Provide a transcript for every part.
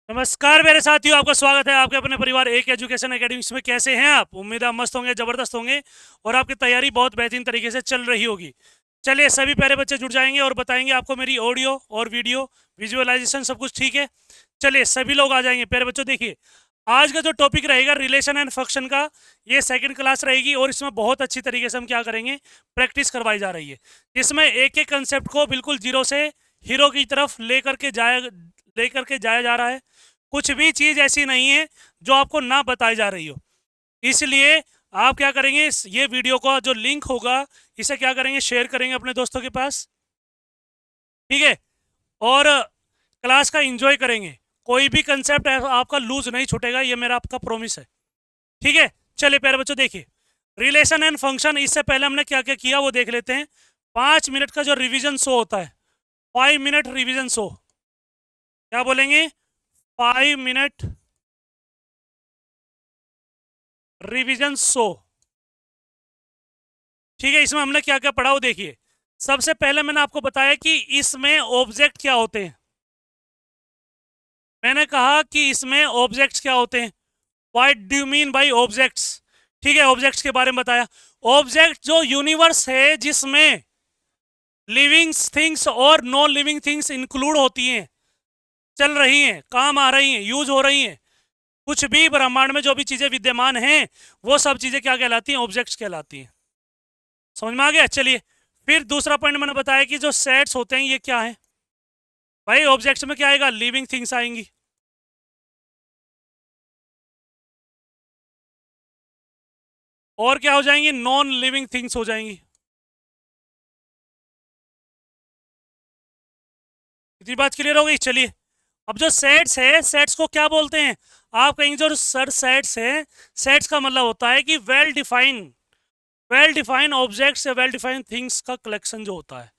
नमस्कार मेरे साथियों, आपका स्वागत है आपके अपने परिवार एक एजुकेशन एकेडमी में। कैसे हैं आप? उम्मीद है आप मस्त होंगे, ज़बरदस्त होंगे और आपकी तैयारी बहुत बेहतरीन तरीके से चल रही होगी। चलिए, सभी प्यारे बच्चे जुड़ जाएंगे और बताएंगे आपको मेरी ऑडियो और वीडियो विजुअलाइजेशन सब कुछ ठीक है। चलिए, सभी लोग आ जाएंगे। प्यारे बच्चों, देखिए, आज का जो टॉपिक रहेगा रिलेशन एंड फंक्शन का, ये सेकंड क्लास रहेगी और इसमें बहुत अच्छी तरीके से हम क्या करेंगे, प्रैक्टिस करवाई जा रही है, जिसमें एक एक कंसेप्ट को बिल्कुल जीरो से हीरो की तरफ लेकर के जाया जा रहा है। कुछ भी चीज़ ऐसी नहीं है जो आपको ना बताई जा रही हो। इसलिए आप क्या करेंगे, ये वीडियो का जो लिंक होगा, इसे क्या करेंगे, शेयर करेंगे अपने दोस्तों के पास, ठीक है। और क्लास का एंजॉय करेंगे। कोई भी कंसेप्ट आपका लूज नहीं छूटेगा, ये मेरा आपका प्रॉमिस है, ठीक है। चलिए प्यारे बच्चों, देखिए, रिलेशन एंड फंक्शन, इससे पहले हमने क्या क्या किया वो देख लेते हैं। 5 मिनट का जो रिविजन शो होता है, 5 मिनट रिविजन शो, क्या बोलेंगे, 5 मिनट रिविजन शो, ठीक है। इसमें हमने क्या क्या पढ़ा वो देखिए। सबसे पहले मैंने आपको बताया कि इसमें ऑब्जेक्ट क्या होते हैं। मैंने कहा कि इसमें ऑब्जेक्ट्स क्या होते हैं। What do you mean by objects, ठीक है। ऑब्जेक्ट्स के बारे में बताया। ऑब्जेक्ट जो यूनिवर्स है जिसमें लिविंग थिंग्स और नॉन लिविंग थिंग्स इंक्लूड होती हैं, चल रही हैं, काम आ रही हैं, यूज हो रही हैं, कुछ भी ब्रह्मांड में जो भी चीजें विद्यमान हैं, वो सब चीजें क्या कहलाती हैं, ऑब्जेक्ट्स कहलाती हैं। समझ में आ गया? चलिए, फिर दूसरा पॉइंट मैंने बताया कि जो सेट्स होते हैं ये क्या है। भाई, ऑब्जेक्ट्स में क्या आएगा, लिविंग थिंग्स आएंगी, और क्या हो जाएंगी, नॉन लिविंग थिंग्स हो जाएंगी। इतनी बात क्लियर हो गई? चलिए, अब जो सेट्स है, सेट्स को क्या बोलते हैं? आप कहेंगे जो सर सेट्स है, सेट्स का मतलब होता है कि वेल डिफाइन ऑब्जेक्ट्स या वेल डिफाइन थिंग्स का कलेक्शन जो होता है,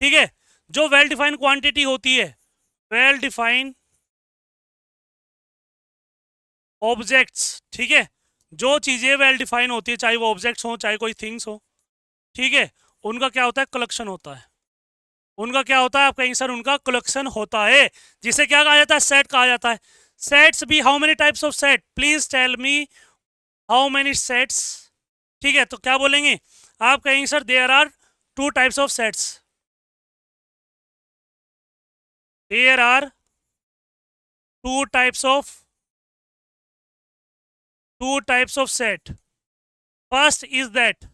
ठीक है। जो वेल डिफाइन क्वांटिटी होती है, वेल डिफाइन ऑब्जेक्ट्स, ठीक है। जो चीजें वेल डिफाइन होती है, चाहे वो ऑब्जेक्ट्स हो चाहे कोई थिंग्स हो, ठीक है, उनका क्या होता है, कलेक्शन होता है। उनका क्या होता है, आप कहेंगे सर उनका कलेक्शन होता है, जिसे क्या कहा जाता है, सेट कहा जाता है। सेट्स भी, how many types of set, please tell me how many sets, ठीक है। तो क्या बोलेंगे, आप कहेंगे sir there are 2 types of sets, there are 2 types of 2 types of set. First is that,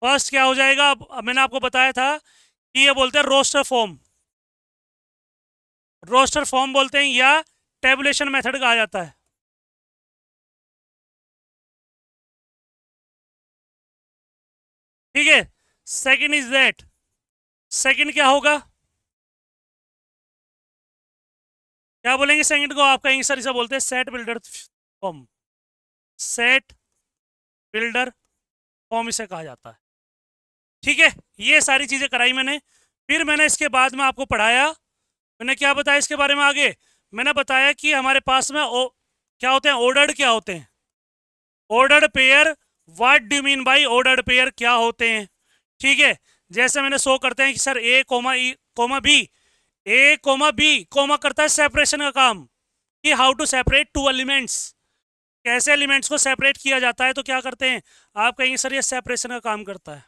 first क्या हो जाएगा, अब मैंने आपको बताया था कि ये बोलते हैं रोस्टर फॉर्म, रोस्टर फॉर्म बोलते हैं, या टेबुलेशन मेथड कहा जाता है, ठीक है। सेकंड इज दैट, सेकंड क्या होगा, क्या बोलेंगे सेकंड को, आप कहेंगे सर इसे बोलते हैं set builder form, set builder form इसे कहा जाता है, ठीक है। ये सारी चीजें कराई मैंने। फिर मैंने इसके बाद में आपको पढ़ाया, मैंने क्या बताया इसके बारे में आगे, मैंने बताया कि हमारे पास में क्या होते हैं, ऑर्डर्ड क्या होते हैं, ordered pair. What do mean by ordered pair, क्या होते हैं, ठीक है। जैसे मैंने शो करते हैं कि सर ए कोमा ई कोमा बी, ए कोमा बी कोमा करता है सेपरेशन का काम, कि हाउ टू सेपरेट 2 एलिमेंट्स, कैसे एलिमेंट्स को सेपरेट किया जाता है, तो क्या करते हैं, आप कहेंगे सर ये सेपरेशन का काम करता है।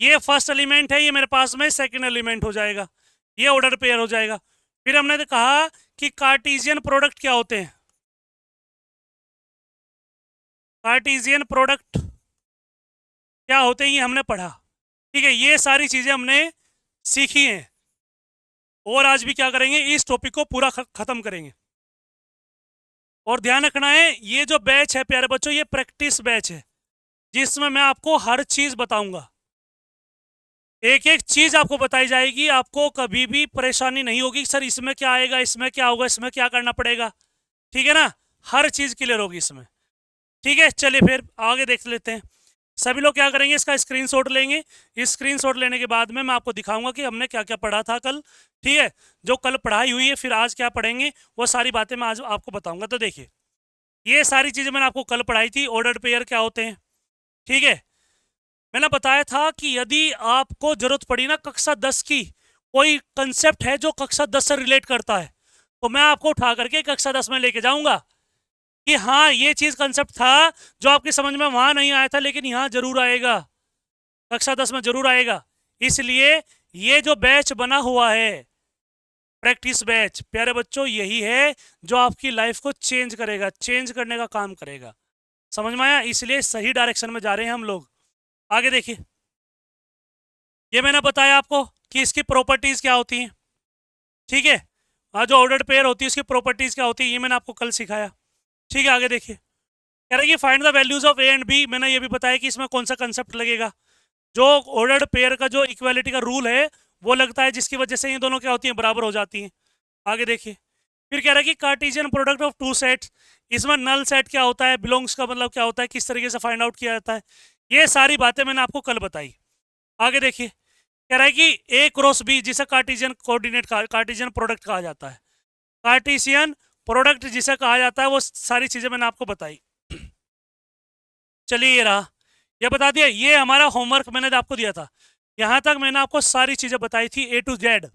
ये फर्स्ट एलिमेंट है, ये मेरे पास में सेकंड एलिमेंट हो जाएगा, ये ऑर्डर पेयर हो जाएगा। फिर हमने तो कहा कि कार्टेशियन प्रोडक्ट क्या होते हैं, कार्टेशियन प्रोडक्ट क्या होते हैं, ये हमने पढ़ा, ठीक है। ये सारी चीजें हमने सीखी हैं और आज भी क्या करेंगे, इस टॉपिक को पूरा खत्म करेंगे। और ध्यान रखना है, ये जो बैच है प्यारे बच्चों, ये प्रैक्टिस बैच है, जिसमें मैं आपको हर चीज बताऊंगा, एक एक चीज आपको बताई जाएगी। आपको कभी भी परेशानी नहीं होगी सर इसमें क्या आएगा, इसमें क्या होगा, इसमें क्या करना पड़ेगा, ठीक है ना। हर चीज क्लियर होगी इसमें, ठीक है। चलिए फिर आगे देख लेते हैं। सभी लोग क्या करेंगे, इसका स्क्रीनशॉट लेंगे। इस स्क्रीनशॉट लेने के बाद में मैं आपको दिखाऊंगा कि हमने क्या क्या पढ़ा था कल, ठीक है। जो कल पढ़ाई हुई है, फिर आज क्या पढ़ेंगे, वो सारी बातें मैं आज आपको बताऊंगा। तो देखिए, ये सारी चीजें मैंने आपको कल पढ़ाई थी। ऑर्डर्ड पेयर क्या होते हैं, ठीक है। मैंने बताया था कि यदि आपको जरूरत पड़ी ना कक्षा 10 की, कोई कंसेप्ट है जो कक्षा 10 से रिलेट करता है, तो मैं आपको उठा करके कक्षा 10 में लेके जाऊंगा कि हाँ ये चीज कंसेप्ट था जो आपकी समझ में वहां नहीं आया था, लेकिन यहाँ जरूर आएगा, कक्षा 10 में जरूर आएगा। इसलिए ये जो बैच बना हुआ है, प्रैक्टिस बैच, प्यारे बच्चों, यही है जो आपकी लाइफ को चेंज करेगा, चेंज करने का काम करेगा। समझ में आया? इसलिए सही डायरेक्शन में जा रहे हैं हम लोग। आगे देखिए, ये मैंने बताया आपको कि इसकी प्रॉपर्टीज क्या होती हैं, ठीक है। जो ऑर्डर्ड पेयर होती है उसकी प्रॉपर्टीज क्या होती है, ये मैंने आपको कल सिखाया, ठीक है। आगे देखिए, कह रहा है कि find the values of A and B. मैंने ये भी बताया कि इसमें कौन सा कंसेप्ट लगेगा। जो ऑर्डर्ड पेयर का जो इक्वालिटी का रूल है वो लगता है, जिसकी वजह से ये दोनों क्या होती हैं, बराबर हो जाती हैं। आगे देखिए, फिर कह रहा है कि Cartesian product of two sets, इसमें नल सेट क्या होता है, बिलोंग्स का मतलब क्या होता है, किस तरीके से फाइंड आउट किया जाता है, ये सारी बातें मैंने आपको कल बताई। आगे देखिए, कह रहा है कि ए क्रॉस बी जिसे कार्टेशियन कोऑर्डिनेट कार्टेशियन प्रोडक्ट कहा जाता है, कार्टेशियन प्रोडक्ट जिसे कहा जाता है, वो सारी चीजें मैंने आपको बताई। चलिए, ये रहा, ये बता दिया, ये हमारा होमवर्क मैंने आपको दिया था। यहां तक मैंने आपको सारी चीजें बताई थी, ए टू जेड,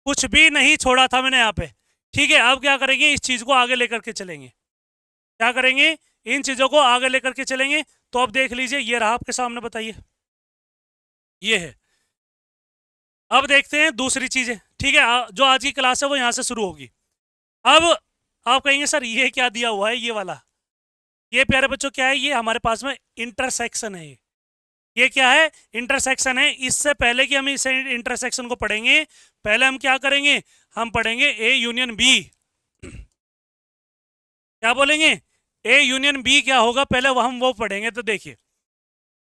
कुछ भी नहीं छोड़ा था मैंने यहाँ पे, ठीक है। अब क्या करेंगे, इस चीज को आगे लेकर के चलेंगे, क्या करेंगे, इन चीजों को आगे लेकर के चलेंगे। तो अब देख लीजिए, ये रहा आपके सामने, बताइए, ये है। अब देखते हैं दूसरी चीजें, ठीक है। जो आज की क्लास है वो यहाँ से शुरू होगी। अब आप कहेंगे सर ये क्या दिया हुआ है, ये वाला, ये प्यारे बच्चों क्या है, ये हमारे पास में इंटरसेक्शन है। ये क्या है, इंटरसेक्शन है। इससे पहले कि हम इस इंटरसेक्शन को पढ़ेंगे, पहले हम क्या करेंगे, हम पढ़ेंगे ए यूनियन बी। क्या बोलेंगे, ए यूनियन बी क्या होगा, पहले हम वो पढ़ेंगे। तो देखिए,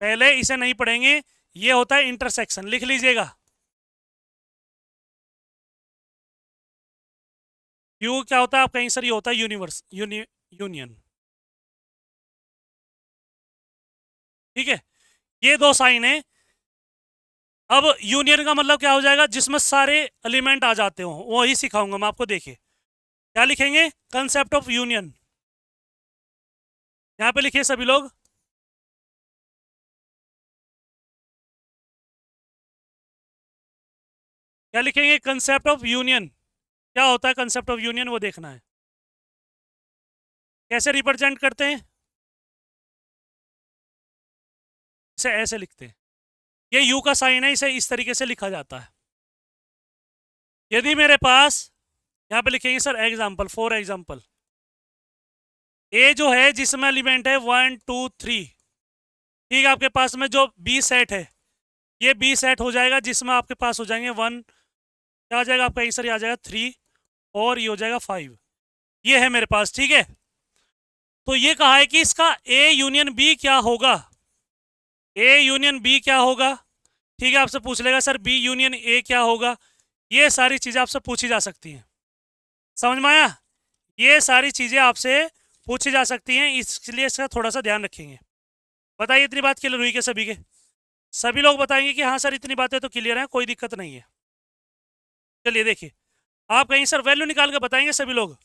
पहले इसे नहीं पढ़ेंगे, ये होता है इंटरसेक्शन, लिख लीजिएगा। यू क्या होता है आप कहीं सर, ये होता है यूनिवर्स, यूनियन, ठीक है। ये दो साइन है। अब यूनियन का मतलब क्या हो जाएगा, जिसमें सारे एलिमेंट आ जाते हो, वही सिखाऊंगा मैं आपको। देखिए क्या लिखेंगे, कंसेप्ट ऑफ यूनियन, यहां पे लिखिए सभी लोग। क्या लिखेंगे, कंसेप्ट ऑफ यूनियन। क्या होता है कंसेप्ट ऑफ यूनियन, वो देखना है। कैसे रिप्रेजेंट करते हैं, इसे ऐसे लिखते हैं, ये यू का साइन है, इसे इस तरीके से लिखा जाता है। यदि मेरे पास, यहाँ पे लिखेंगे सर एग्जाम्पल, फॉर एग्जाम्पल, ए जो है जिसमें एलिमेंट है 1 2 3, ठीक है। आपके पास में जो बी सेट है, ये बी सेट हो जाएगा, जिसमें आपके पास हो जाएंगे 1, क्या आ जाएगा आपका आंसर, ये आ जाएगा 3, और ये हो जाएगा 5, ये है मेरे पास, ठीक है। तो ये कहा है कि इसका ए यूनियन बी क्या होगा, ए यूनियन बी क्या होगा, ठीक है। आपसे पूछ लेगा सर बी यूनियन ए क्या होगा, ये सारी चीजें आपसे पूछी जा सकती हैं। समझ में आया, ये सारी चीजें आपसे पूछी जा सकती हैं, इसलिए इसका थोड़ा सा ध्यान रखेंगे। बताइए, इतनी बात क्लियर हुई क्या सभी के, सभी लोग बताएंगे कि हाँ सर इतनी बातें तो क्लियर हैं, कोई दिक्कत नहीं है। चलिए देखिए, आप कहीं सर वैल्यू निकाल के बताएंगे, सभी लोग,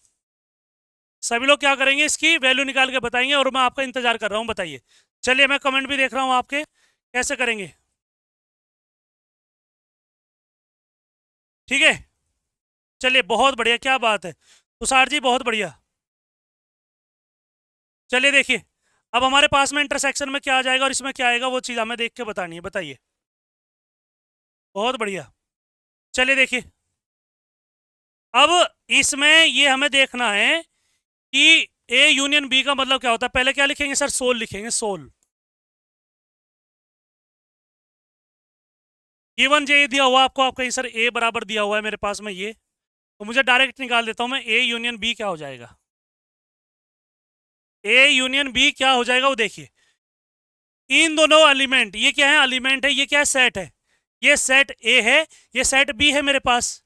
सभी लोग क्या करेंगे, इसकी वैल्यू निकाल के बताएंगे, और मैं आपका इंतजार कर रहा हूँ। बताइए, चलिए मैं कमेंट भी देख रहा हूँ आपके, कैसे करेंगे, ठीक है। चलिए बहुत बढ़िया, क्या बात है तुषार जी, बहुत बढ़िया। चलिए देखिए, अब हमारे पास में इंटरसेक्शन में क्या आ जाएगा और इसमें क्या आएगा, वो चीज़ हमें देख के बतानी है। बताइए, बहुत बढ़िया। चलिए देखिए, अब इसमें ये हमें देखना है कि ए यूनियन बी का मतलब क्या होता है। पहले क्या लिखेंगे सर, सोल लिखेंगे, सोल। गिवन जे दिया हुआ आपको, आप कहीं सर ए बराबर दिया हुआ है मेरे पास में ये, तो मुझे डायरेक्ट निकाल देता हूं मैं, ए यूनियन बी क्या हो जाएगा, ए यूनियन बी क्या हो जाएगा वो देखिए। इन दोनों एलिमेंट, ये क्या है, एलिमेंट है, ये क्या है, सेट है, ये सेट ए है, ये सेट बी है मेरे पास,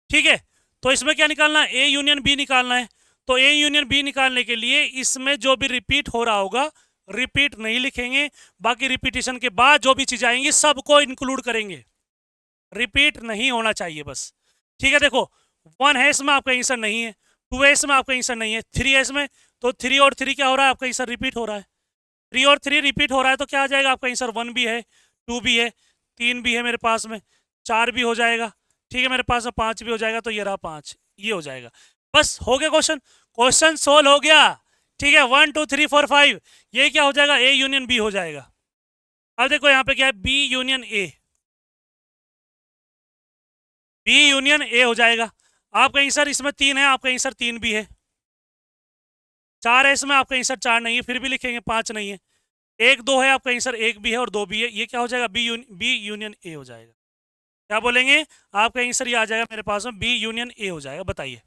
ठीक है। तो इसमें क्या निकालना है, ए यूनियन बी निकालना है। तो ए यूनियन बी निकालने के लिए इसमें जो भी रिपीट हो रहा होगा, रिपीट नहीं लिखेंगे, बाकी रिपीटेशन के बाद जो भी चीजें आएंगी सबको इंक्लूड करेंगे, रिपीट नहीं होना चाहिए बस, ठीक है। देखो 1 है इसमें, आपका आंसर नहीं है, 2 है इसमें, आपका आंसर नहीं है, 3 है इसमें, तो 3 और 3 क्या हो रहा है, आपका आंसर रिपीट हो रहा है, 3 और 3 रिपीट हो रहा है, तो क्या आ जाएगा आपका आंसर, 1 भी है, 2 भी है, 3 भी है मेरे पास में, 4 भी हो जाएगा, ठीक है, मेरे पास में 5 भी हो जाएगा, तो ये रहा 5, ये हो जाएगा। बस हो गया क्वेश्चन, क्वेश्चन सोल्व हो गया। ठीक है, 1 2 3 4 5, ये क्या हो जाएगा, ए यूनियन बी हो जाएगा। अब देखो यहाँ पे क्या है, B union A, B union A हो जाएगा। आप कहीं सर इसमें 3 है, आप कहीं सर 3 भी है, 4 है इसमें, आप कहीं सर 4 नहीं है, फिर भी लिखेंगे 5 नहीं है, 1 2 है, आप कहीं सर 1 भी है और 2 भी है, ये क्या हो जाएगा, बी यूनियन ए हो जाएगा। क्या बोलेंगे आप कहीं सर, ये आ जाएगा मेरे पास में बी यूनियन ए हो जाएगा। बताइए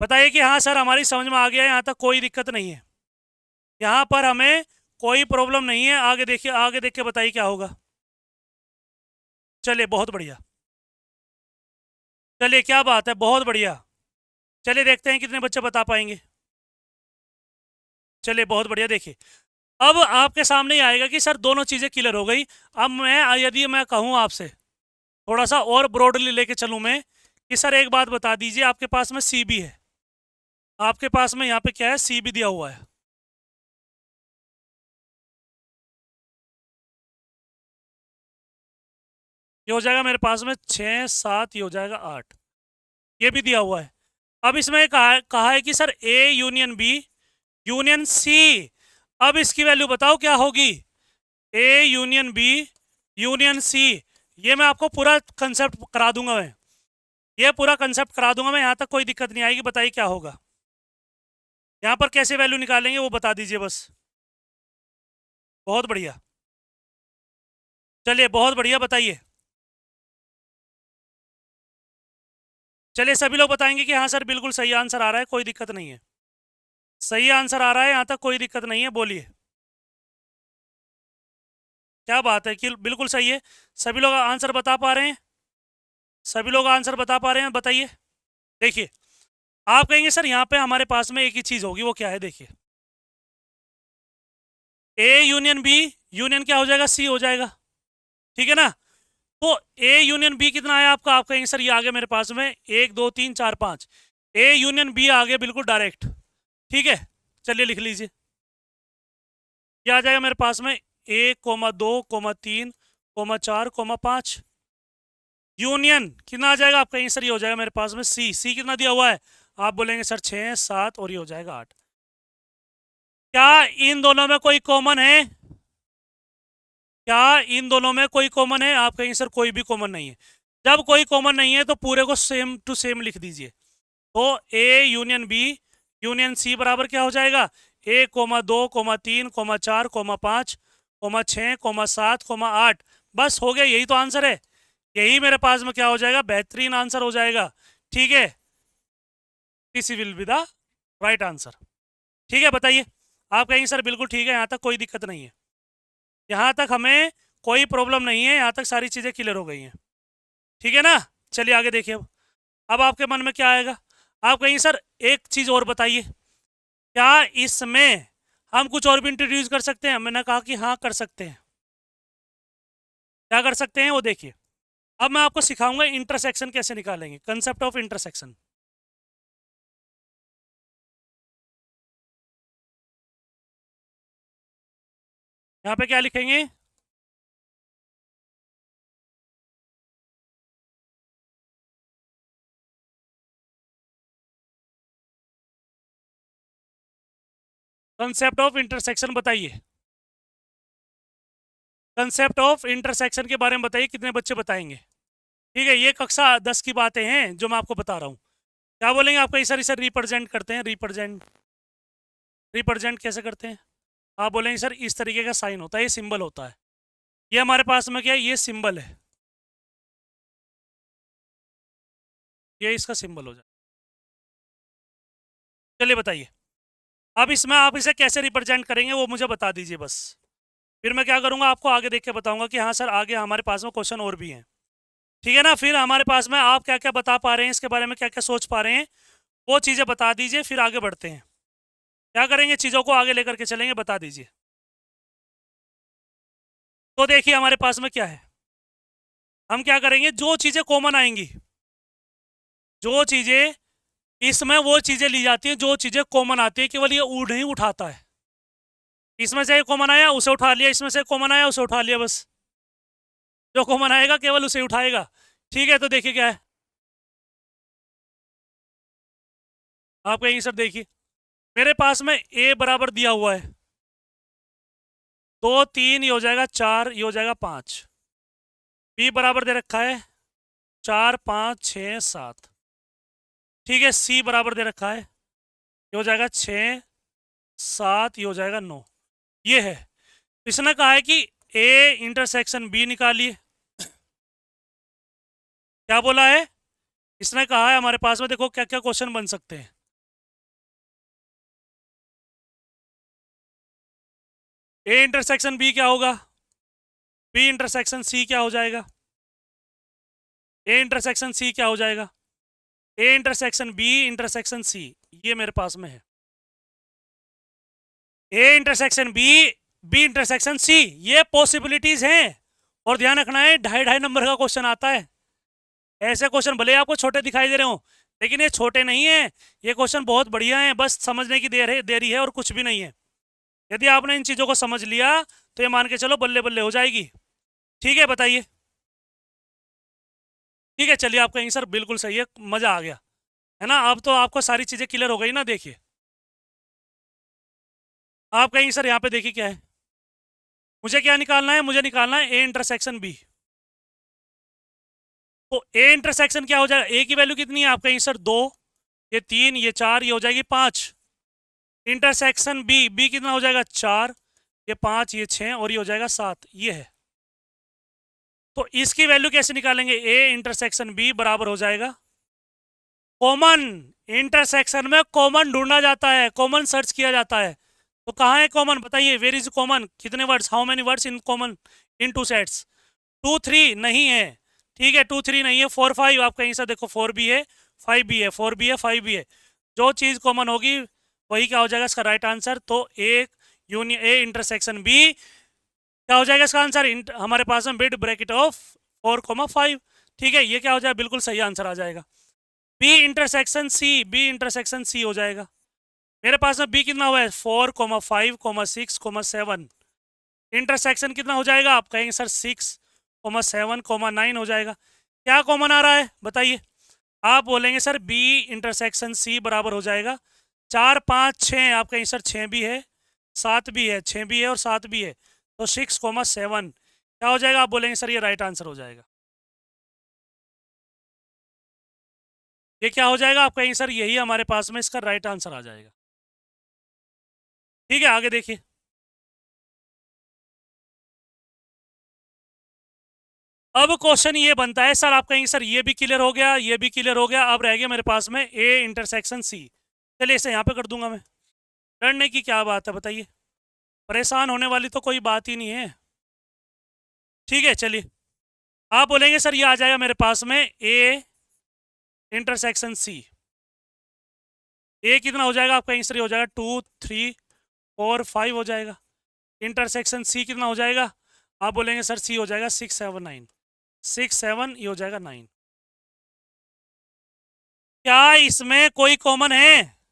बताइए कि हाँ सर हमारी समझ में आ गया है, यहाँ तक कोई दिक्कत नहीं है, यहाँ पर हमें कोई प्रॉब्लम नहीं है। आगे देखिए, आगे देख के बताइए क्या होगा। चलिए बहुत बढ़िया, चलिए क्या बात है, बहुत बढ़िया। चलिए देखते हैं कितने बच्चे बता पाएंगे। चलिए बहुत बढ़िया, देखिए अब आपके सामने ही आएगा कि सर दोनों चीज़ें क्लियर हो गई। अब मैं यदि मैं कहूँ आपसे थोड़ा सा और ब्रॉडली लेके चलूँ मैं, कि सर एक बात बता दीजिए, आपके पास में सी भी है, आपके पास में यहाँ पे क्या है, सी भी दिया हुआ है, ये हो जाएगा मेरे पास में 6 7, ये हो जाएगा 8, ये भी दिया हुआ है। अब इसमें कहा है कि sir A union B union C, अब इसकी वैल्यू बताओ क्या होगी, A union B union C, ये मैं आपको पूरा कंसेप्ट करा दूंगा, मैं ये पूरा कंसेप्ट करा दूंगा मैं, यहाँ तक कोई दिक्कत नहीं आएगी। बताइए क्या होगा, यहाँ पर कैसे वैल्यू निकालेंगे वो बता दीजिए बस। बहुत बढ़िया, चलिए बहुत बढ़िया, बताइए। चलिए सभी लोग बताएंगे कि हाँ सर बिल्कुल सही आंसर आ रहा है, कोई दिक्कत नहीं है, सही आंसर आ रहा है, यहाँ तक कोई दिक्कत नहीं है, बोलिए। क्या बात है कि बिल्कुल सही है, सभी लोग आंसर बता पा रहे हैं, सभी लोग आंसर बता पा रहे हैं, बताइए। देखिए आप कहेंगे सर यहाँ पे हमारे पास में एक ही चीज होगी, वो क्या है, देखिए ए यूनियन बी यूनियन क्या हो जाएगा, सी हो जाएगा, ठीक है ना। तो ए यूनियन बी कितना आया आपका, आप कहेंगे सर ये आ गया मेरे पास में 1 2 3 4 5, ए यूनियन बी आ गया बिल्कुल डायरेक्ट, ठीक है। चलिए लिख लीजिए, ये आ जाएगा मेरे पास में 1 2 3 4 5, यूनियन कितना आ जाएगा, आप कहेंगे सर ये हो जाएगा मेरे पास में सी, सी कितना दिया हुआ है, आप बोलेंगे सर 6 7 और ये हो जाएगा 8। क्या इन दोनों में कोई कॉमन है, क्या इन दोनों में कोई कॉमन है, आप कहेंगे सर कोई भी कॉमन नहीं है। जब कोई कॉमन नहीं है तो पूरे को सेम टू सेम लिख दीजिए, तो A union B union C बराबर क्या हो जाएगा, 1 2 3 4 5 6 7 8, बस हो गया, यही तो आंसर है, यही मेरे पास में क्या हो जाएगा, बेहतरीन आंसर हो जाएगा, ठीक है। This will be the right answer, ठीक है। बताइए आप कहेंगे सर बिल्कुल ठीक है, यहाँ तक कोई दिक्कत नहीं है, यहाँ तक हमें कोई प्रॉब्लम नहीं है, यहाँ तक सारी चीज़ें क्लियर हो गई हैं, ठीक है ना। चलिए आगे देखिए, अब आपके मन में क्या आएगा, आप कहेंगे सर एक चीज़ और बताइए, क्या इसमें हम कुछ और भी इंट्रोड्यूस कर सकते हैं, मैंने कहा कि हाँ कर सकते हैं। क्या कर सकते हैं वो देखिए, अब मैं आपको सिखाऊंगा इंटरसेक्शन कैसे निकालेंगे, कंसेप्ट ऑफ इंटरसेक्शन। यहाँ पे क्या लिखेंगे, कंसेप्ट ऑफ इंटरसेक्शन बताइए, कंसेप्ट ऑफ इंटरसेक्शन के बारे में बताइए, कितने बच्चे बताएंगे। ठीक है, ये कक्षा 10 की बातें हैं जो मैं आपको बता रहा हूँ। क्या बोलेंगे आप, कई सारी सर रिप्रेजेंट करते हैं, रिप्रेजेंट रिप्रेजेंट कैसे करते हैं, आप बोलेंगे सर इस तरीके का साइन होता है, ये सिंबल होता है, ये हमारे पास में क्या है, ये सिंबल है, ये इसका सिंबल हो जाए। चलिए बताइए, अब इसमें आप इसे कैसे रिप्रेजेंट करेंगे वो मुझे बता दीजिए बस, फिर मैं क्या करूँगा आपको आगे देख के बताऊँगा कि हाँ सर आगे हमारे पास में क्वेश्चन और भी हैं, ठीक है ना। फिर हमारे पास में आप क्या क्या बता पा रहे हैं, इसके बारे में क्या क्या सोच पा रहे हैं, वो चीज़ें बता दीजिए, फिर आगे बढ़ते हैं। क्या करेंगे, चीज़ों को आगे लेकर के चलेंगे, बता दीजिए। तो देखिए हमारे पास में क्या है, हम क्या करेंगे, जो चीज़ें कॉमन आएंगी, जो चीज़ें इसमें वो चीज़ें ली जाती हैं, जो चीज़ें कॉमन आती है, केवल ये नहीं उठाता है, इसमें से कॉमन आया उसे उठा लिया, इसमें से कॉमन आया उसे उठा लिया, बस जो कॉमन आएगा केवल उसे उठाएगा। ठीक है, तो देखिए क्या है आपका आंसर। देखिए मेरे पास में ए बराबर दिया हुआ है 2 3, ये हो जाएगा 4, ये हो जाएगा 5। बी बराबर दे रखा है 4 5 6 7। ठीक है, सी बराबर दे रखा है, ये हो जाएगा 6 7, ये हो जाएगा 9। ये है, इसने कहा है कि ए इंटरसेक्शन बी निकालिए। क्या बोला है इसने? कहा है हमारे पास में, देखो क्या क्या क्वेश्चन बन सकते हैं। ए इंटरसेक्शन बी क्या होगा? बी इंटरसेक्शन सी क्या हो जाएगा? ए इंटरसेक्शन सी क्या हो जाएगा? A intersection B intersection C, ये मेरे पास में है। A intersection B, B intersection C, ये पॉसिबिलिटीज हैं। और ध्यान रखना है 2.5 नंबर का क्वेश्चन आता है। ऐसे क्वेश्चन भले आपको छोटे दिखाई दे रहे हो, लेकिन ये छोटे नहीं है, ये क्वेश्चन बहुत बढ़िया है। बस समझने की देरी है और कुछ भी नहीं है। यदि आपने इन चीजों को समझ लिया तो ये मान के चलो बल्ले बल्ले हो जाएगी। ठीक है, बताइए। ठीक है, चलिए, आपका आंसर बिल्कुल सही है, मजा आ गया है ना। अब तो आपको सारी चीजें क्लियर हो गई ना। देखिए आपका आंसर यहाँ पे देखिए क्या है। मुझे क्या निकालना है? मुझे निकालना है ए इंटरसेक्शन बी। तो ए इंटरसेक्शन क्या हो जाएगा? ए की वैल्यू कितनी है? आपका आंसर 2, ये 3, ये 4, ये हो जाएगी 5। इंटरसेक्शन बी, बी कितना हो जाएगा? 4, ये 5, ये 6 और ये हो जाएगा 7। ये है, तो इसकी वैल्यू कैसे निकालेंगे? ए इंटरसेक्शन बी बराबर हो जाएगा कॉमन। इंटरसेक्शन में कॉमन ढूंढा जाता है, कॉमन सर्च किया जाता है। तो कहाँ है कॉमन? बताइए, वेर इज कॉमन? कितने words, how many words in common in two sets? 2 3 नहीं है। ठीक है, 2 3 नहीं है। 4 5, आपका आंसर देखो 4 भी है 5 भी है, 4 भी है 5 भी है। जो चीज़ कॉमन होगी वही क्या हो जाएगा इसका राइट आंसर। तो A union A intersection B क्या हो जाएगा इसका आंसर? हमारे पास में मिड ब्रैकेट ऑफ 4,5। ठीक है, ये क्या हो जाएगा? बिल्कुल सही आंसर आ जाएगा। B intersection C, B intersection C हो जाएगा। मेरे पास में बी कितना हुआ है? 4,5, 6, 7। इंटरसेक्शन कितना हो जाएगा आपका आंसर? 6, 7, 9 हो जाएगा। क्या कॉमन आ रहा है बताइए? आप बोलेंगे सर बी इंटरसेक्शन सी बराबर हो जाएगा 4 5 6। आपका आंसर 6 भी है 7 भी है, 6 भी है और 7 भी है। तो 6,7 क्या हो जाएगा? आप बोलेंगे सर ये राइट आंसर हो जाएगा। ये क्या हो जाएगा आपका आंसर? यही हमारे पास में इसका राइट आंसर आ जाएगा। ठीक है, आगे देखिए। अब क्वेश्चन ये बनता है, सर आपका आंसर ये भी क्लियर हो गया, ये भी क्लियर हो गया, अब रह गया मेरे पास में ए इंटरसेक्शन सी। चलिए इसे यहाँ पे कर दूंगा मैं। डरने की क्या बात है बताइए, परेशान होने वाली तो कोई बात ही नहीं है। ठीक है, चलिए आप बोलेंगे सर ये आ जाएगा मेरे पास में ए इंटरसेक्शन सी। ए कितना हो जाएगा आपका आंसर? हो जाएगा 2 3 4 5 हो जाएगा। इंटरसेक्शन सी कितना हो जाएगा? आप बोलेंगे सर सी हो जाएगा 6 7 9। 6 7, ये हो जाएगा 9। क्या इसमें कोई कॉमन है?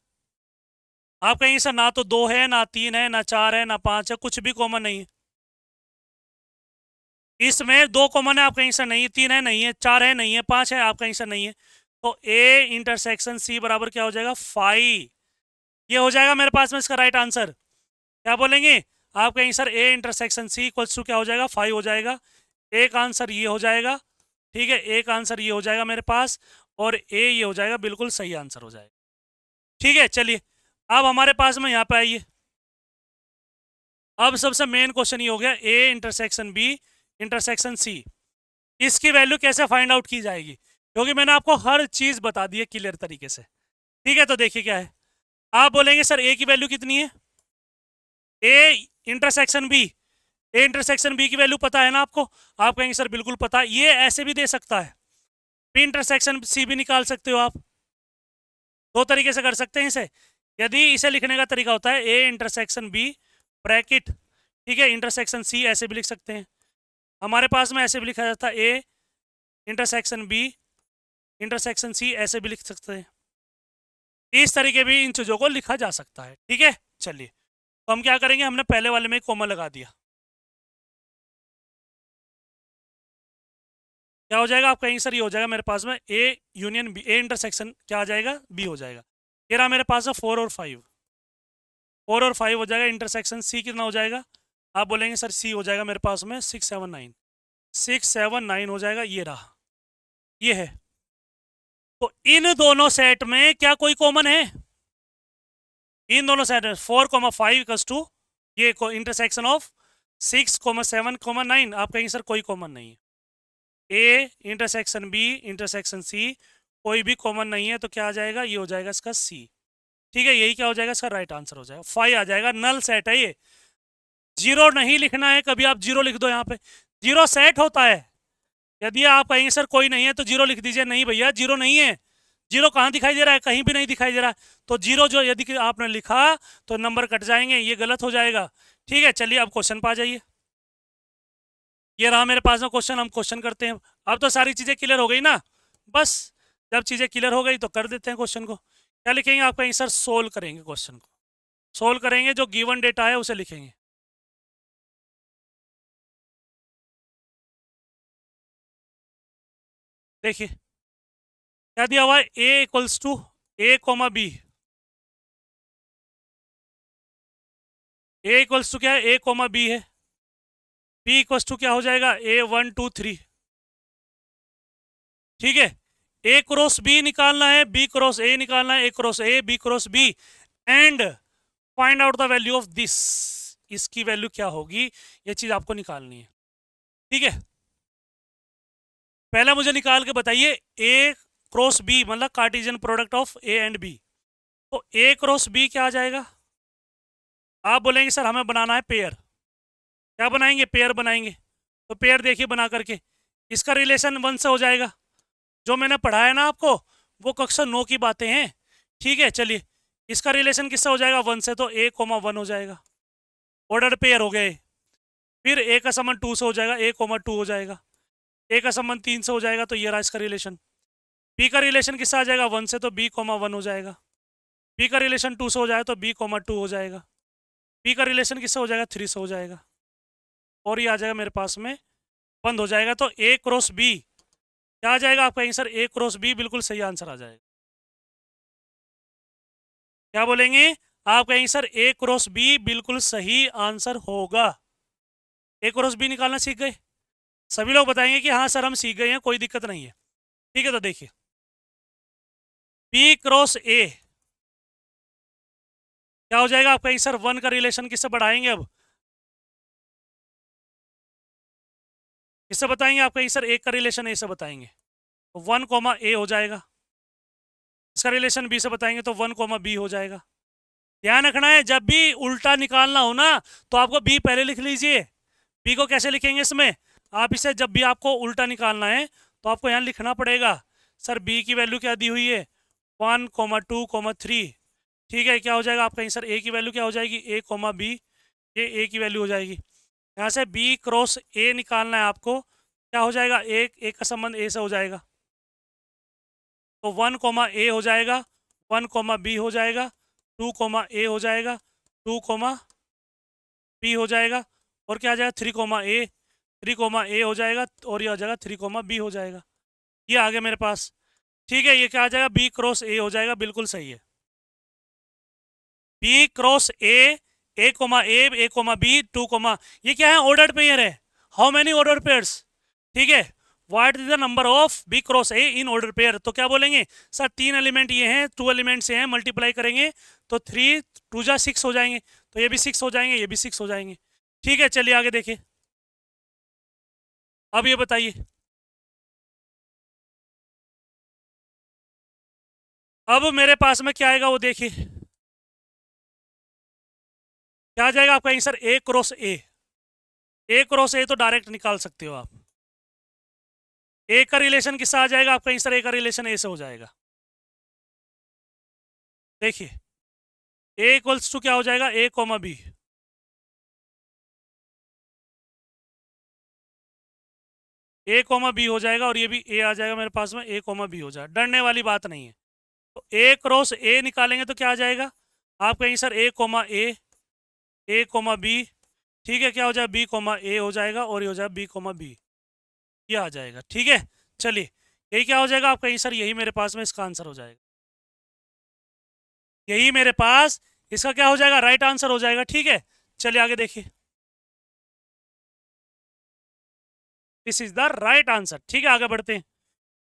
आप कहेंगे सर ना तो 2 है, ना 3 है, ना 4 है, ना 5 है, कुछ भी कॉमन नहीं है। इसमें 2 कॉमन है, आपका आंसर नहीं है। 3 है नहीं है, 4 है नहीं है, 5 है, आपका आंसर नहीं है। तो ए इंटरसेक्शन सी बराबर क्या हो जाएगा? 5। ये हो जाएगा मेरे पास में इसका राइट आंसर। क्या बोलेंगे? आपका answer A intersection C equals to क्या हो जाएगा? 5 हो जाएगा। एक आंसर ये हो जाएगा। ठीक है, एक आंसर ये हो जाएगा मेरे पास, और ए ये हो जाएगा, बिल्कुल सही आंसर हो जाएगा। ठीक है, चलिए अब हमारे पास में यहाँ पे आइए। अब सबसे मेन क्वेश्चन ये हो गया A intersection B intersection C, इसकी वैल्यू कैसे फाइंड आउट की जाएगी? क्योंकि मैंने आपको हर चीज बता दी है क्लियर तरीके से। ठीक है, तो देखिए क्या है। आप बोलेंगे सर ए की वैल्यू कितनी है? A intersection B, A intersection B की वैल्यू पता है ना आपको? आप कहेंगे सर बिल्कुल पता है। ये ऐसे भी दे सकता है, बी इंटरसेक्शन सी भी निकाल सकते हो आप। दो तरीके से कर सकते हैं इसे। यदि इसे लिखने का तरीका होता है ए इंटरसेक्शन बी ब्रैकेट, ठीक है, इंटरसेक्शन सी, ऐसे भी लिख सकते हैं। हमारे पास में ऐसे भी लिखा जाता है A intersection B intersection C, ऐसे भी लिख सकते हैं। इस तरीके भी इन चीज़ों को लिखा जा सकता है। ठीक है, चलिए तो हम क्या करेंगे, हमने पहले वाले में कॉमा लगा दिया। क्या हो जाएगा आपका आंसर, ये हो जाएगा मेरे पास में A union B, A intersection क्या आ जाएगा, बी हो जाएगा। ये रहा मेरे पास में 4 और 5, 4 और 5 हो जाएगा। इंटरसेक्शन सी कितना हो जाएगा, आप बोलेंगे सर सी हो जाएगा मेरे पास में 6 7 9, 6 7 9 हो जाएगा। ये रहा, ये है। तो इन दोनों सेट में क्या कोई कॉमन है, इन दोनों सेट में 4,5 इक्वल्स टू ये इंटरसेक्शन ऑफ 6,7,9, आप कहेंगे सर कोई कॉमन नहीं है। A intersection B intersection C कोई भी कॉमन नहीं है, तो क्या आ जाएगा, ये हो जाएगा इसका सी। ठीक है, यही क्या हो जाएगा इसका राइट आंसर हो जाएगा, 5 आ जाएगा। नल सेट है ये, जीरो नहीं लिखना है कभी, आप जीरो लिख दो यहाँ पे, जीरो सेट होता है। यदि आप कहेंगे सर कोई नहीं है तो जीरो लिख दीजिए, नहीं भैया जीरो नहीं है। जीरो कहाँ दिखाई दे रहा है, कहीं भी नहीं दिखाई दे रहा है। तो जीरो जो यदि आपने लिखा तो नंबर कट जाएंगे, ये गलत हो जाएगा। ठीक है, चलिए अब क्वेश्चन पे आ जाइए। ये रहा मेरे पास में क्वेश्चन, हम क्वेश्चन करते हैं। अब तो सारी चीज़ें क्लियर हो गई ना, बस जब चीज़ें क्लियर हो गई तो कर देते हैं क्वेश्चन को। क्या लिखेंगे आपका आंसर, सोल्व करेंगे क्वेश्चन को, सोल्व करेंगे, जो गिवन डेटा है उसे लिखेंगे। देखिए क्या दिया हुआ है, A equals to A comma B, A equals to क्या है, ए कोमा बी है। बी इक्वल्स टू क्या हो जाएगा, ए 1 2 3। ठीक है, ए क्रॉस बी निकालना है, बी क्रॉस ए निकालना है, A cross A, B cross B, and find out the value of this, इसकी वैल्यू क्या होगी, ये चीज आपको निकालनी है। ठीक है, पहला मुझे निकाल के बताइए, ए क्रॉस बी मतलब Cartesian product of A and B. तो ए क्रॉस बी क्या आ जाएगा, आप बोलेंगे सर हमें बनाना है पेयर, क्या बनाएंगे, पेयर बनाएंगे। तो पेयर देखिए बना करके, इसका रिलेशन 1 से हो जाएगा, जो मैंने पढ़ाया ना आपको वो कक्षा 9 की बातें हैं। ठीक है, चलिए इसका रिलेशन किससे हो जाएगा, 1 से, तो ए कोमा 1 हो जाएगा, ऑर्डर पेयर हो गए। फिर ए का संबंध 2 से हो जाएगा, ए कोमा 2 हो जाएगा। ए का संबंध 3 से हो जाएगा, तो ये रहा इसका रिलेशन। बी का रिलेशन किससे आ जाएगा, 1 से, तो बी कोमा 1 हो जाएगा। बी का रिलेशन 2 से हो जाएगा तो बी कोमा 2 हो जाएगा। बी का रिलेशन किससे हो जाएगा, 3 से हो जाएगा, और ये आ जाएगा मेरे पास में बंद हो जाएगा। तो ए क्रॉस बी क्या आ जाएगा आपका आंसर, ए क्रॉस बी बिल्कुल सही आंसर आ जाएगा। क्या बोलेंगे, आपका आंसर ए क्रॉस बी बिल्कुल सही आंसर होगा। ए क्रॉस बी निकालना सीख गए, सभी लोग बताएंगे कि हाँ सर हम सीख गए हैं, कोई दिक्कत नहीं है। ठीक है, तो देखिए बी क्रॉस ए क्या हो जाएगा आपका आंसर, 1 का रिलेशन किससे बढ़ाएंगे, अब किससे बताएंगे, आपका आंसर 1 का रिलेशन ए से बताएंगे, तो 1 कोमा ए हो जाएगा। इसका रिलेशन बी से बताएंगे तो 1 कोमा बी हो जाएगा। ध्यान रखना है, जब भी उल्टा निकालना हो ना तो आपको बी पहले लिख लीजिए। बी को कैसे लिखेंगे इसमें, आप इसे जब भी आपको उल्टा निकालना है तो आपको यहाँ लिखना पड़ेगा, सर बी की वैल्यू क्या दी हुई है, 1 2 3। ठीक है, क्या हो जाएगा आपका आंसर, ए की वैल्यू क्या हो जाएगी, ए कोमा बी, ये ए की वैल्यू हो जाएगी। यहाँ से बी क्रॉस ए निकालना है आपको, क्या हो जाएगा, एक का संबंध ए से हो जाएगा, तो 1 कोमा ए हो जाएगा, 1 कोमा बी हो जाएगा, 2 कोमा ए हो जाएगा, 2 कोमा बी हो जाएगा, और क्या आ जाएगा 3 कोमा ए, 3 कोमा ए हो जाएगा, और ये हो जाएगा 3 कोमा बी हो जाएगा। ये आ गया मेरे पास। ठीक है, ये क्या आ जाएगा, बी क्रॉस ए हो जाएगा, बिल्कुल सही है। B cross A comma A comma B, 2 comma, ये क्या है, ऑर्डर्ड पेयर है। हाउ मेनी ऑर्डर पेयर्स, ठीक है, what is the number of B cross A in order pair. तो क्या बोलेंगे सर, 3 एलिमेंट ये हैं, 2 एलिमेंट से हैं, मल्टीप्लाई करेंगे तो 3 2 जा 6 हो जाएंगे, तो ये भी 6 हो जाएंगे, ये भी 6 हो जाएंगे। ठीक है, चलिए आगे देखिए। अब ये बताइए, अब मेरे पास में क्या आएगा वो देखिए, क्या आ जाएगा आपका आंसर, ए क्रॉस ए। ए क्रॉस ए तो डायरेक्ट निकाल सकते हो आप, ए का रिलेशन किससे आ जाएगा आपका आंसर, ए का रिलेशन ए से हो जाएगा। देखिए ए इक्वल्स टू क्या हो जाएगा, ए कोमा बी, ए कोमा बी हो जाएगा, और ये भी ए आ जाएगा मेरे पास में, ए कोमा बी हो जाएगा, डरने वाली बात नहीं है। तो ए क्रॉस ए निकालेंगे तो क्या आ जाएगा आपका answer, A comma A comma B. ठीक है, क्या हो जाएगा, बी कोमा ए हो जाएगा, और ये हो जाएगा बी कोमा बी, ये आ जाएगा। ठीक है, चलिए यही क्या हो जाएगा आपका आंसर, यही मेरे पास में इसका आंसर हो जाएगा, यही मेरे पास इसका क्या हो जाएगा, राइट आंसर हो जाएगा। ठीक है, चलिए आगे देखिए, this is the right answer. ठीक है, आगे बढ़ते हैं।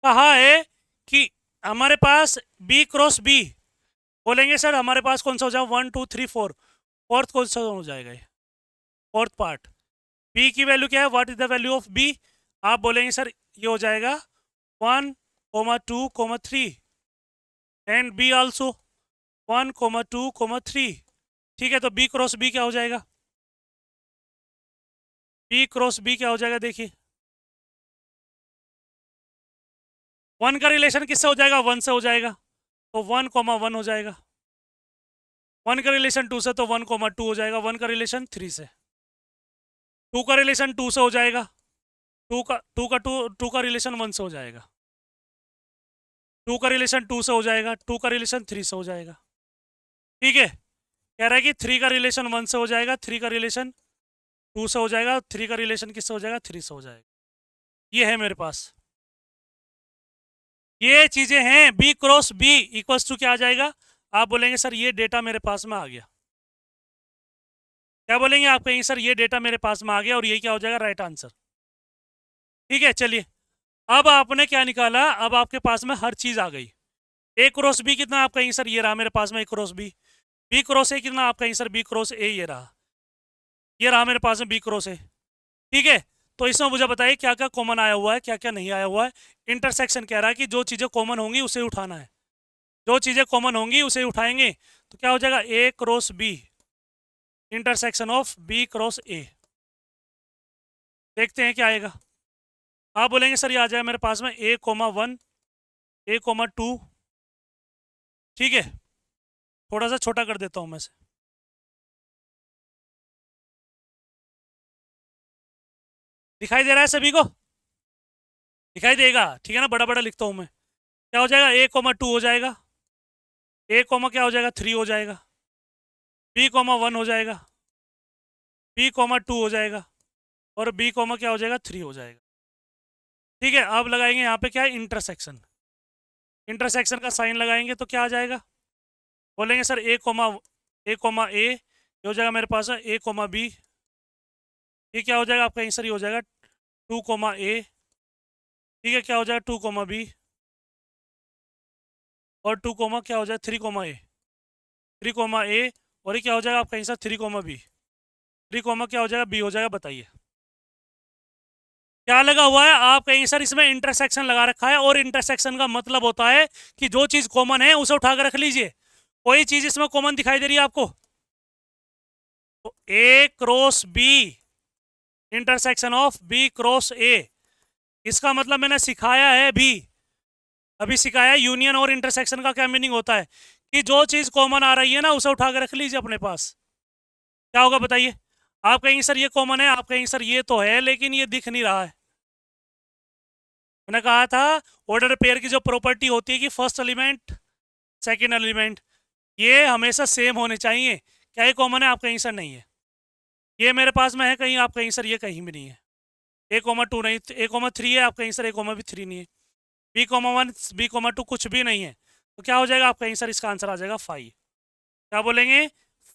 कहा है कि हमारे पास बी क्रॉस बी, बोलेंगे सर हमारे पास कौन सा हो जाएगा, 1 2 3 4, फोर्थ कौन सा हो जाएगा ये, फोर्थ पार्ट। बी की वैल्यू क्या है, what is the value of B, आप बोलेंगे सर ये हो जाएगा 1 2 3, एंड बी आल्सो 1 2 3। ठीक है, तो बी क्रॉस बी क्या हो जाएगा, बी क्रॉस बी क्या हो जाएगा, देखिए 1 का रिलेशन किससे हो जाएगा, 1 से हो जाएगा, तो 1 1 हो जाएगा। 1 का रिलेशन 2 से, तो 1 2 हो जाएगा। 1 का रिलेशन 3 से, 2 का रिलेशन 2 से हो जाएगा, 2 का रिलेशन 1 से हो जाएगा, 2 का रिलेशन 2 से हो जाएगा, 2 का रिलेशन 3 से हो जाएगा। ठीक है, कह रहा है कि 3 का रिलेशन 1 से हो जाएगा, 3 का रिलेशन 2 से हो जाएगा, 3 का रिलेशन किससे हो जाएगा, 3 से हो जाएगा। ये है मेरे पास, ये चीजें हैं। B cross B equals to क्या आ जाएगा, आप बोलेंगे सर ये डेटा मेरे पास में आ गया, क्या बोलेंगे आप कहेंगे सर ये डेटा मेरे पास में आ गया, और ये क्या हो जाएगा, राइट आंसर। ठीक है, चलिए अब आपने क्या निकाला, अब आपके पास में हर चीज आ गई। ए क्रॉस बी कितना, आप कहेंगे सर ये रहा मेरे पास में A cross B. B cross A कितना, आप कहेंगे सर बी क्रॉस ए, ये रहा मेरे पास में बी क्रॉस ए। ठीक है, तो इसमें मुझे बताइए क्या क्या कॉमन आया हुआ है, क्या क्या नहीं आया हुआ है। इंटरसेक्शन कह रहा है कि जो चीजें कॉमन होंगी उसे उठाना है, जो चीजें कॉमन होंगी उसे उठाएंगे, तो क्या हो जाएगा, A cross B intersection of B cross A. देखते हैं क्या आएगा। आप बोलेंगे सर ये आ जाएगा मेरे पास में ए कोमा 1, ए कोमा 2। ठीक है, थोड़ा सा छोटा कर देता हूं मैं से, दिखाई दे रहा है सभी को, दिखाई देगा, ठीक है ना, बड़ा बड़ा लिखता हूं मैं। क्या हो जाएगा, ए कोमा 2 हो जाएगा, ए कोमा क्या हो जाएगा, 3 हो जाएगा, बी कोमा 1 हो जाएगा, बी कोमा 2 हो जाएगा, और बी कोमा क्या हो जाएगा, 3 हो जाएगा। ठीक है, अब लगाएंगे यहाँ पे क्या है, इंटरसेक्शन। इंटरसेक्शन का साइन लगाएंगे तो क्या आ जाएगा, बोलेंगे सर ए कोमा ए ये हो जाएगा मेरे पास है ए कोमा बी, ये क्या हो जाएगा आपका आंसर, ये हो जाएगा 2 कोमा ए। ठीक है, क्या हो जाएगा 2 कोमा बी, और 2 कोमा क्या हो जाएगा 3 कोमा ए, 3 कोमा ए, और ये क्या हो जाएगा आपका आंसर 3 कोमा बी, 3 कोमा क्या हो जाएगा बी हो जाएगा। बताइए क्या लगा हुआ है, आप कहेंगे सर इसमें इंटरसेक्शन लगा रखा है, और इंटरसेक्शन का मतलब होता है कि जो चीज कॉमन है उसे उठा कर रख लीजिए। कोई चीज इसमें कॉमन दिखाई दे रही है आपको, तो A cross B intersection of B cross A, इसका मतलब मैंने सिखाया है भी, अभी सिखाया है यूनियन और इंटरसेक्शन का क्या मीनिंग होता है, कि जो चीज कॉमन आ रही है ना उसे उठा कर रख लीजिए अपने पास। क्या होगा बताइए, आप कहेंगे सर ये कॉमन है, आप कहेंगे सर ये तो है लेकिन ये दिख नहीं रहा है। मैंने कहा था ऑर्डर पेयर की जो प्रॉपर्टी होती है कि फर्स्ट एलिमेंट सेकेंड एलिमेंट ये हमेशा सेम होने चाहिए, क्या ये कॉमन है, आप कहेंगे सर नहीं है, ये मेरे पास में है कहीं, आप कहेंगे सर ये कहीं भी नहीं है। ए कोमा 2 नहीं, ए कोमा 3 है, आप कहेंगे सर ए कोमा भी 3 नहीं है, बी कोमा 1 बी कोमा 2 कुछ भी नहीं है, तो क्या हो जाएगा, आप कहेंगे सर इसका आंसर आ जाएगा 5। क्या बोलेंगे,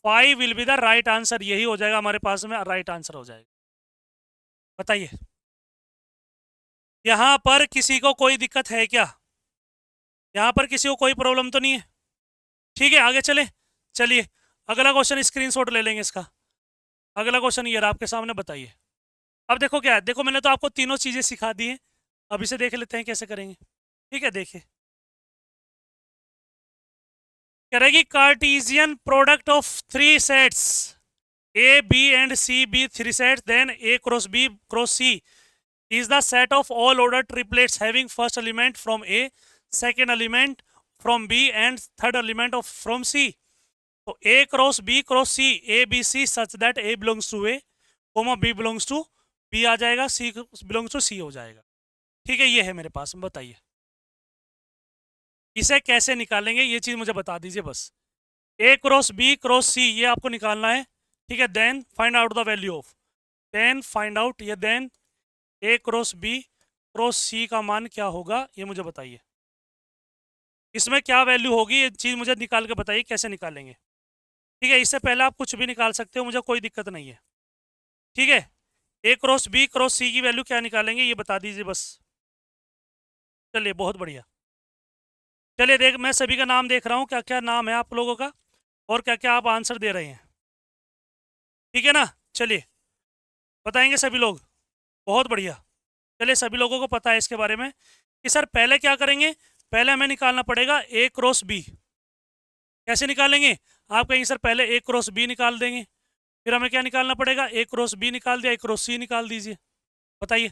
5 will be the right answer, यही हो जाएगा हमारे पास में राइट आंसर हो जाएगा। बताइए यहाँ पर किसी को कोई दिक्कत है क्या, यहाँ पर किसी को कोई प्रॉब्लम तो नहीं है। ठीक है, आगे चले, चलिए अगला क्वेश्चन स्क्रीनशॉट ले लेंगे इसका। अगला क्वेश्चन ये रहा आपके सामने, बताइए। अब देखो क्या है, देखो मैंने तो आपको तीनों चीजें सिखा दी हैं, अब इसे देख लेते हैं कैसे करेंगे। ठीक है, देखिए कह रहा है कि Cartesian product of 3 sets A B and C B 3 sets, then A cross B cross C is the set of all ordered triplets having first element from A, second element from B and third element of from C. तो A cross C, A B C such that A belongs to A, comma B belongs to B आ जाएगा, C belongs to C हो जाएगा। ठीक है, ये है मेरे पास में, बताइए इसे कैसे निकालेंगे, ये चीज़ मुझे बता दीजिए बस। A cross B cross C ये आपको निकालना है। ठीक है, then find out the value of, then find out ये, then A cross B cross C का मान क्या होगा ये मुझे बताइए। इसमें क्या वैल्यू होगी ये चीज़ मुझे निकाल के बताइए, कैसे निकालेंगे। ठीक है, इससे पहले आप कुछ भी निकाल सकते हो, मुझे कोई दिक्कत नहीं है। ठीक है, ए क्रॉस बी क्रॉस सी की वैल्यू क्या निकालेंगे ये बता दीजिए बस। चलिए बहुत बढ़िया। चलिए देख, मैं सभी का नाम देख रहा हूँ, क्या क्या नाम है आप लोगों का और क्या क्या आप आंसर दे रहे हैं। ठीक है ना, चलिए बताएंगे सभी लोग। बहुत बढ़िया। चलिए सभी लोगों को पता है इसके बारे में कि सर पहले क्या करेंगे, पहले हमें निकालना पड़ेगा ए क्रॉस बी। कैसे निकालेंगे, आप कहेंगे सर पहले ए क्रॉस बी निकाल देंगे, फिर हमें क्या निकालना पड़ेगा, ए क्रॉस बी निकाल दिया, ए क्रॉस सी निकाल दीजिए। बताइए,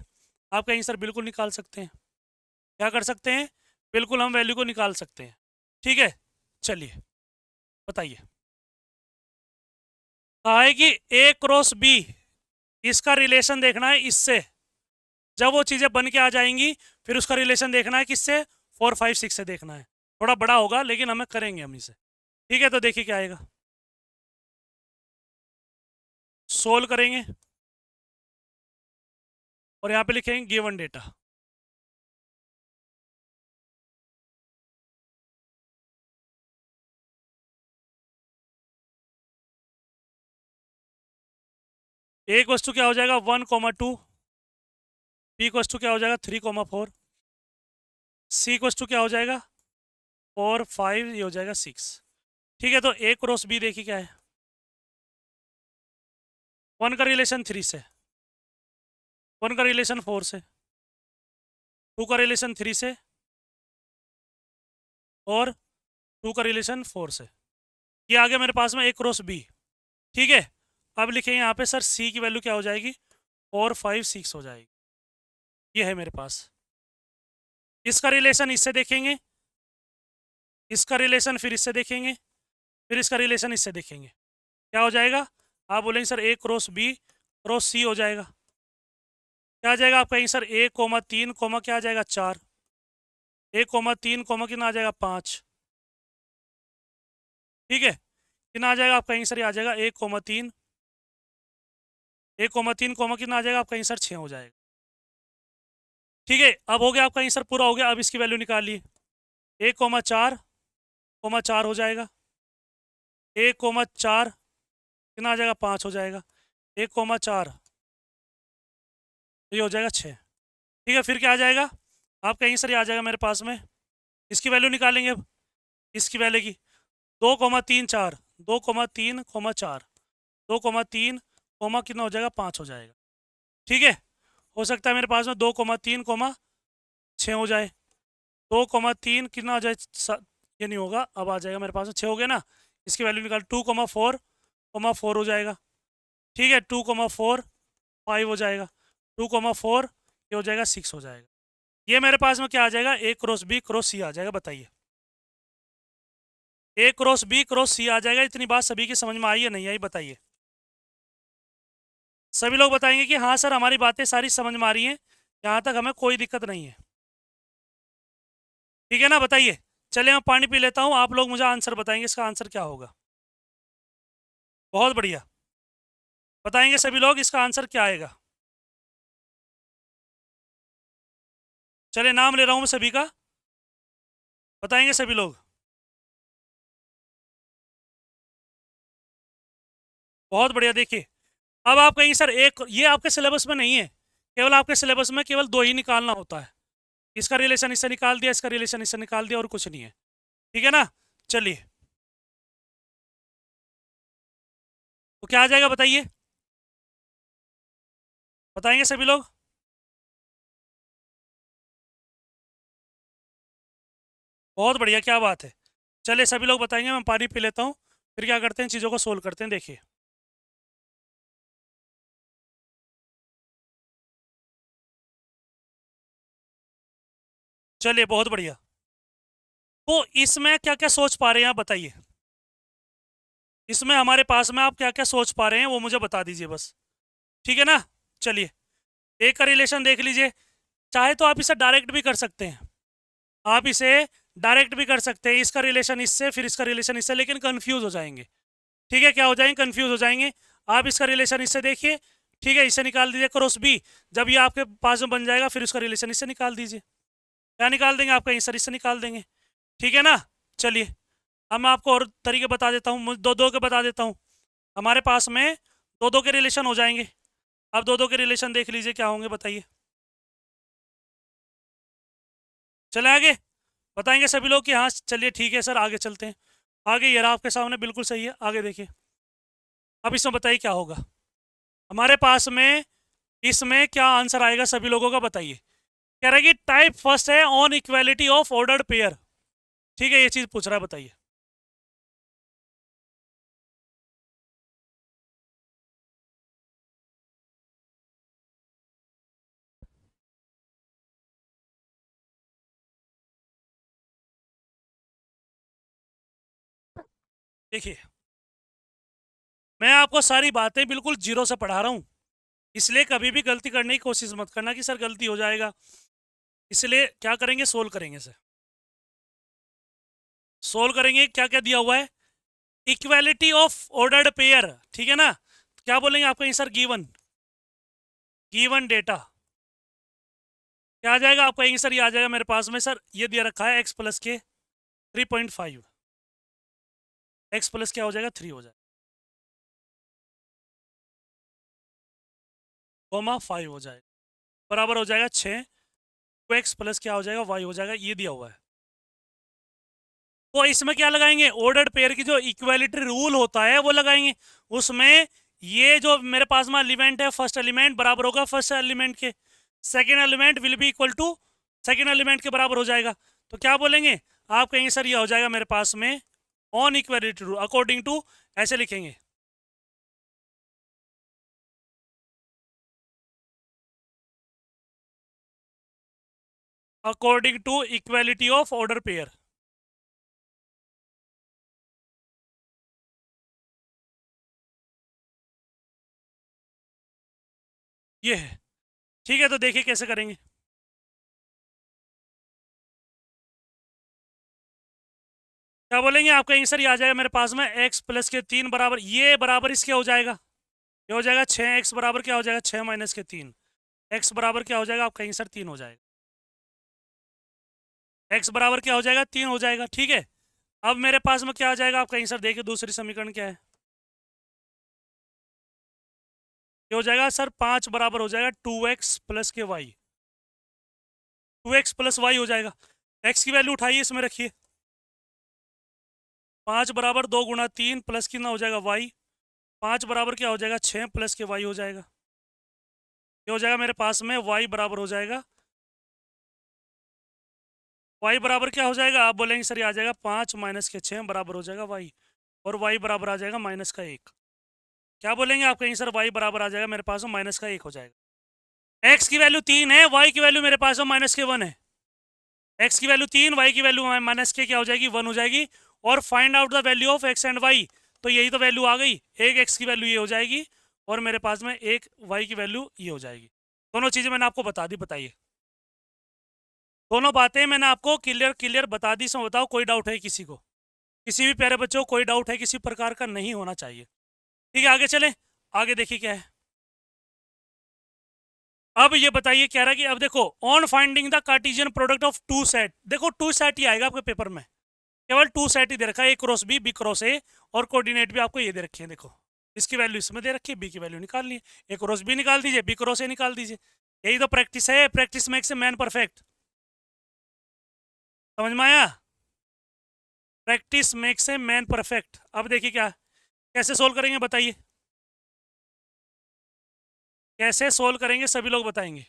आप कहेंगे सर बिल्कुल निकाल सकते हैं। क्या कर सकते हैं, बिल्कुल हम वैल्यू को निकाल सकते हैं। ठीक है, चलिए बताइए। कहा है कि ए क्रॉस बी, इसका रिलेशन देखना है इससे। जब वो चीज़ें बन के आ जाएंगी फिर उसका रिलेशन देखना है किससे, 4 5 6 से देखना है। थोड़ा बड़ा होगा लेकिन हमें करेंगे हम इसे। ठीक है, तो देखिए क्या आएगा, सोल्व करेंगे और यहाँ पे लिखेंगे गिवन डेटा। एक वस्तु क्या हो जाएगा 1,2, बी वस्तु क्या हो जाएगा 3,4, सी वस्तु क्या हो जाएगा 4 5, ये हो जाएगा 6। ठीक है, तो ए क्रॉस बी देखिए क्या है, 1 का रिलेशन 3 से, 1 का रिलेशन 4 से, 2 का रिलेशन 3 से और 2 का रिलेशन 4 से। ये आ गया मेरे पास में ए क्रॉस बी। ठीक है, अब लिखेंगे यहाँ पे सर सी की वैल्यू क्या हो जाएगी, 4 5 6 हो जाएगी। ये है मेरे पास। इसका रिलेशन इससे देखेंगे, इसका रिलेशन फिर इससे देखेंगे, फिर इसका रिलेशन इससे देखेंगे, क्या हो जाएगा, आप बोलेंगे सर ए क्रॉस बी क्रॉस सी हो जाएगा। क्या आ जाएगा, आप कहेंगे सर ए कोमा 3 कोमा क्या आ जाएगा 4, ए कोमा 3 कोमा कितना आ जाएगा 5। ठीक है, कितना आ जाएगा, आप कहेंगे सर ये आ जाएगा ए कोमा 3, ए कोमा 3 कोमा कितना आ जाएगा, आप कहेंगे सर 6 हो जाएगा। ठीक है, अब हो गया आपका आंसर पूरा हो गया। अब इसकी वैल्यू निकालिए, ए कोमा 4 हो जाएगा, ए कोमा 4 कितना आ जाएगा 5 हो जाएगा, ए कोमा 4 ये हो जाएगा 6। ठीक है, फिर क्या आ जाएगा, आप कहेंगे सर ये आ जाएगा मेरे पास में, इसकी वैल्यू निकालेंगे अब, इसकी वैल्यू की 2,3 4, 2,3 4, 2,3 कोमा कितना हो जाएगा 5 हो जाएगा। ठीक है, हो सकता है मेरे पास में 2,3 6 हो जाए, 2,3 कितना हो जाए ये नहीं होगा, अब आ जाएगा मेरे पास में 6 हो गया ना। इसकी वैल्यू निकाल 2,4 हो जाएगा। ठीक है, 2,4 5 हो जाएगा, 2,4 ये हो जाएगा 6 हो जाएगा। ये मेरे पास में क्या आ जाएगा, ए क्रॉस बी क्रॉस सी आ जाएगा। बताइए, ए क्रॉस बी क्रॉस सी आ जाएगा। इतनी बात सभी की समझ में आई है नहीं आई, बताइए। सभी लोग बताएंगे कि हाँ सर हमारी बातें सारी समझ में आ रही हैं, यहाँ तक हमें कोई दिक्कत नहीं है। ठीक है ना, बताइए। चलिए मैं पानी पी लेता हूँ, आप लोग मुझे आंसर बताएंगे, इसका आंसर क्या होगा। बहुत बढ़िया, बताएंगे सभी लोग इसका आंसर क्या आएगा। चलिए नाम ले रहा हूँ मैं सभी का, बताएंगे सभी लोग। बहुत बढ़िया, देखिए अब आप कहेंगे सर एक ये आपके सिलेबस में नहीं है, केवल आपके सिलेबस में केवल 2 ही निकालना होता है, इसका रिलेशन इससे निकाल दिया, इसका रिलेशन इससे निकाल दिया और कुछ नहीं है। ठीक है ना, चलिए तो क्या आ जाएगा बताइए, बताएंगे सभी लोग। बहुत बढ़िया, क्या बात है। चलिए सभी लोग बताएंगे, मैं पानी पी लेता हूँ, फिर क्या करते हैं चीज़ों को सोल्व करते हैं। देखिए चलिए बहुत बढ़िया, तो इसमें क्या क्या सोच पा रहे हैं आप बताइए, इसमें हमारे पास में आप क्या क्या सोच पा रहे हैं वो मुझे बता दीजिए बस। ठीक है ना, चलिए एक का रिलेशन देख लीजिए, चाहे तो आप इसे डायरेक्ट भी कर सकते हैं, आप इसे डायरेक्ट भी कर सकते हैं, इसका रिलेशन इससे फिर इसका रिलेशन इससे, लेकिन कंफ्यूज हो जाएंगे। ठीक है, क्या हो जाएंगे, कंफ्यूज हो जाएंगे। आप इसका रिलेशन इससे देखिए, ठीक है, इससे निकाल दीजिए क्रॉस बी। जब ये आपके पास में बन जाएगा फिर उसका रिलेशन इससे निकाल दीजिए। क्या निकाल देंगे आपका आंसर, इससे निकाल देंगे। ठीक है ना। चलिए अब मैं आपको और तरीके बता देता हूँ, दो दो के बता देता हूँ। हमारे पास में दो दो के रिलेशन हो जाएंगे। अब दो दो के रिलेशन देख लीजिए क्या होंगे, बताइए। चले आगे, बताएंगे सभी लोग कि हाँ चलिए ठीक है सर आगे चलते हैं। आगे ये रहा आपके सामने, बिल्कुल सही है, आगे देखिए। अब इसमें बताइए क्या होगा हमारे पास में। इसमें क्या आंसर आएगा सभी लोगों का, बताइए। कह रहा है कि टाइप फर्स्ट है on equality of ordered pair. ठीक है, ये चीज पूछ रहा है, बताइए। देखिए मैं आपको सारी बातें बिल्कुल जीरो से पढ़ा रहा हूँ, इसलिए कभी भी गलती करने की कोशिश मत करना कि सर गलती हो जाएगा। इसलिए क्या करेंगे, सोल्व करेंगे सर। सोल्व करेंगे, क्या क्या दिया हुआ है, इक्वालिटी ऑफ ऑर्डर्ड पेयर। ठीक है ना। तो क्या बोलेंगे आपका आंसर, गिवन, गिवन डेटा। क्या आ जाएगा आपका आंसर, ये आ जाएगा मेरे पास में सर, ये दिया रखा है एक्स प्लस के 3.5। एक्स प्लस क्या हो जाएगा, 3 हो जाएगा, कोमा 5 हो जाएगा, बराबर हो जाएगा 6। तो एक्स प्लस क्या हो जाएगा, वाई हो जाएगा, ये दिया हुआ है। तो इसमें क्या लगाएंगे, ऑर्डर्ड पेयर की जो इक्वालिटी रूल होता है वो लगाएंगे। उसमें ये जो मेरे पास में एलिमेंट है, फर्स्ट एलिमेंट बराबर होगा फर्स्ट एलिमेंट के, second element will be equal to second element के बराबर हो जाएगा। तो क्या बोलेंगे, आप कहेंगे सर ये हो जाएगा मेरे पास में on equality rule according to, ऐसे लिखेंगे। According to equality of order pair, ये है। ठीक है, तो देखिए कैसे करेंगे। क्या बोलेंगे, आपका आंसर ये आ जाएगा मेरे पास में एक्स प्लस के 3 बराबर, ये बराबर इसके हो जाएगा, ये हो जाएगा 6। एक्स बराबर क्या हो जाएगा, 6 माइनस के 3। एक्स बराबर क्या हो जाएगा, आपका आंसर 3 हो जाएगा। एक्स बराबर क्या हो जाएगा, 3 हो जाएगा। ठीक है, अब मेरे पास में क्या आ जाएगा आपका आंसर, देखिए दूसरी समीकरण क्या है। ये हो जाएगा सर 5 बराबर हो जाएगा 2x प्लस के वाई, 2x प्लस वाई हो जाएगा। एक्स की वैल्यू उठाइए, इसमें रखिए। 5 बराबर 2 गुणा 3 प्लस कितना हो जाएगा वाई। 5 बराबर क्या हो जाएगा, 6 प्लस के वाई हो जाएगा। ये हो जाएगा मेरे पास में वाई बराबर हो जाएगा, वाई बराबर क्या हो जाएगा, आप बोलेंगे सर ये आ जाएगा 5 माइनस के 6 बराबर हो जाएगा वाई, और वाई बराबर आ जाएगा माइनस का 1। क्या बोलेंगे आप, कहीं सर वाई बराबर आ जाएगा मेरे पास में माइनस का 1 हो जाएगा। एक्स की वैल्यू 3 है, वाई की वैल्यू मेरे पास में माइनस के 1 है। एक्स की वैल्यू 3, वाई की वैल्यू माइनस के क्या हो जाएगी, 1 हो जाएगी। और find out the value of X and Y, तो यही तो वैल्यू आ गई। एक एक्स की वैल्यू ये हो जाएगी और मेरे पास में एक वाई की वैल्यू ये हो जाएगी। दोनों चीज़ें मैंने आपको बता दी, बताइए। दोनों बातें मैंने आपको क्लियर क्लियर बता दी, इसमें बताओ कोई डाउट है किसी को, किसी भी प्यारे बच्चों को कोई डाउट है, किसी प्रकार का नहीं होना चाहिए। ठीक है, आगे चलें। आगे देखिए क्या है। अब ये बताइए, कह रहा है कि अब देखो, on finding the Cartesian product of two set, देखो टू सेट ही आएगा आपके पेपर में, केवल टू सेट ही दे रखा है, A cross B, B cross A, और कोऑर्डिनेट भी आपको ये दे रखे हैं। देखो इसकी वैल्यू इसमें दे रखी है, बी की वैल्यू निकालनी है, ए क्रॉस बी निकाल दीजिए, बी क्रॉस ए निकाल दीजिए। यही तो प्रैक्टिस है, practice makes a man perfect. समझ में आया, practice makes a man perfect. अब देखिए क्या, कैसे सोल्व करेंगे बताइए, कैसे सोल्व करेंगे सभी लोग बताएंगे।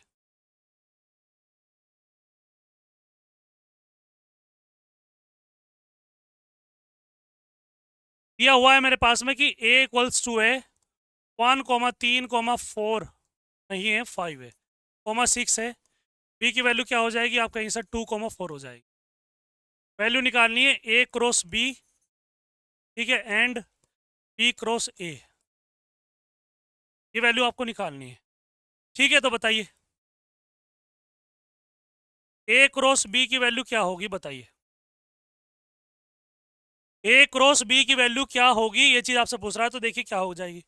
दिया हुआ है मेरे पास में कि ए इक्वल्स टू है 1,3,4, नहीं है 5 है, ,6 है। बी की वैल्यू क्या हो जाएगी आपका आंसर, 2,4 हो जाएगी। वैल्यू निकालनी है ए क्रॉस बी, ठीक है, एंड बी क्रॉस ए, ये वैल्यू आपको निकालनी है। ठीक है, तो बताइए ए क्रॉस बी की वैल्यू क्या होगी, बताइए। ए क्रॉस बी की वैल्यू क्या होगी, ये चीज़ आपसे पूछ रहा है, तो देखिए क्या हो जाएगी।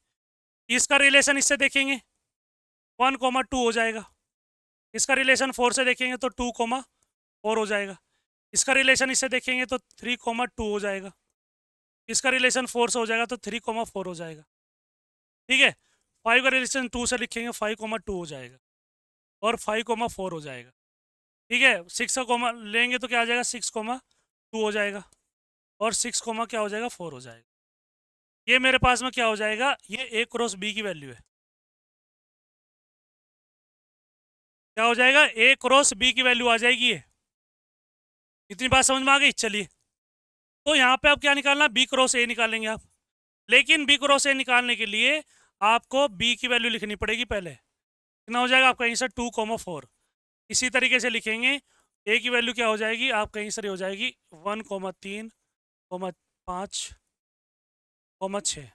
इसका रिलेशन इससे देखेंगे, 1,2 हो जाएगा। इसका रिलेशन 4 से देखेंगे तो 2,4 हो जाएगा। इसका रिलेशन इससे देखेंगे तो 3,2 हो जाएगा। इसका रिलेशन 4 से हो जाएगा तो 3,4 हो जाएगा। ठीक है, 5 का रिलेशन 2 से लिखेंगे 5,2 हो जाएगा और 5,4 हो जाएगा। ठीक है, 6 का कॉमा लेंगे तो क्या आ जाएगा 6,2 हो जाएगा और 6, क्या हो जाएगा 4 हो जाएगा। ये मेरे पास में क्या हो जाएगा, ये A क्रॉस B की वैल्यू है। क्या हो जाएगा, A क्रॉस B की वैल्यू आ जाएगी ये। इतनी बात समझ में आ गई। चलिए, तो यहाँ पे आप क्या निकालना, B क्रॉस A निकालेंगे आप। लेकिन B क्रॉस A निकालने के लिए आपको B की वैल्यू लिखनी पड़ेगी पहले। कितना हो जाएगा आपका आंसर 2,4। इसी तरीके से लिखेंगे, A की वैल्यू क्या हो जाएगी आपका आंसर हो जाएगी 1,3, 5, 6।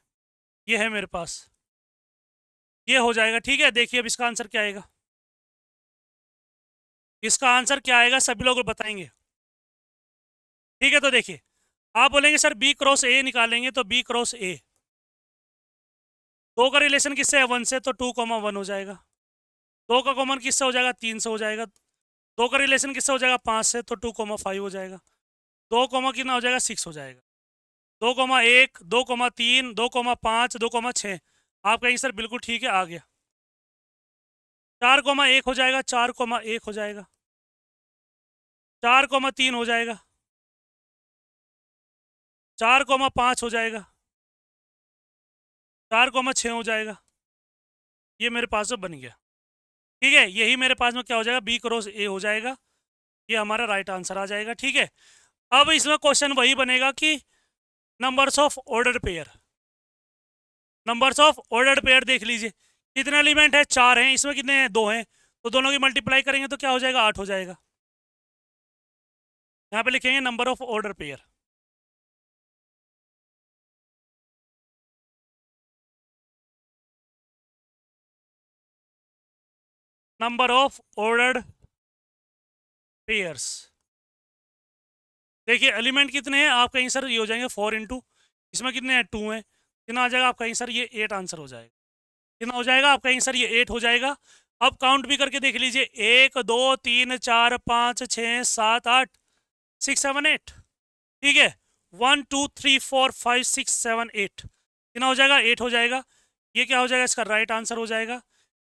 ये है मेरे पास, ये हो जाएगा। ठीक है, देखिए अब इसका आंसर क्या आएगा। इसका आंसर क्या आएगा सभी लोग बताएंगे। ठीक है, तो देखिए आप बोलेंगे सर B क्रॉस A निकालेंगे तो B क्रॉस A, 2 का रिलेशन किससे है 1 से, तो 2,1 हो जाएगा। 2 का कॉमन किससे हो जाएगा 3 से हो जाएगा। 2 का रिलेशन किससे हो जाएगा 5 से, तो 2,5 हो जाएगा। 2 कितना हो जाएगा 6 हो जाएगा। 2,1, 2,3, 2,5, 2,6। आपका आंसर बिल्कुल ठीक है, आ गया। 4,1 हो जाएगा, 4,1 हो जाएगा। 4,3 हो जाएगा। 4,5 हो जाएगा। 4,6 हो जाएगा। ये मेरे पास में बन गया। ठीक है, यही मेरे पास में क्या हो जाएगा, B क्रॉस A हो जाएगा। ये हमारा राइट आंसर आ जाएगा। ठीक है, अब इसमें क्वेश्चन वही बनेगा कि numbers of order pair. Numbers of order pair देख लीजिए, कितने एलिमेंट है 4 हैं, इसमें कितने हैं 2 हैं, तो दोनों की मल्टीप्लाई करेंगे तो क्या हो जाएगा 8 हो जाएगा। यहाँ पे लिखेंगे number of order pair. Number of ordered pairs. देखिए एलिमेंट कितने हैं आपका आंसर ये हो जाएंगे 4 इंटू, इसमें कितने हैं 2 हैं, कितना आ जाएगा आपका आंसर ये 8 आंसर हो जाएगा। कितना हो जाएगा आपका आंसर ये 8 हो जाएगा। अब काउंट भी करके देख लीजिए, 1 2 3 4 5 6 7 8 6 7 8। ठीक है, 1 2 3 4 5 6 7 8, कितना हो जाएगा 8 हो जाएगा। ये क्या हो जाएगा इसका राइट आंसर हो जाएगा।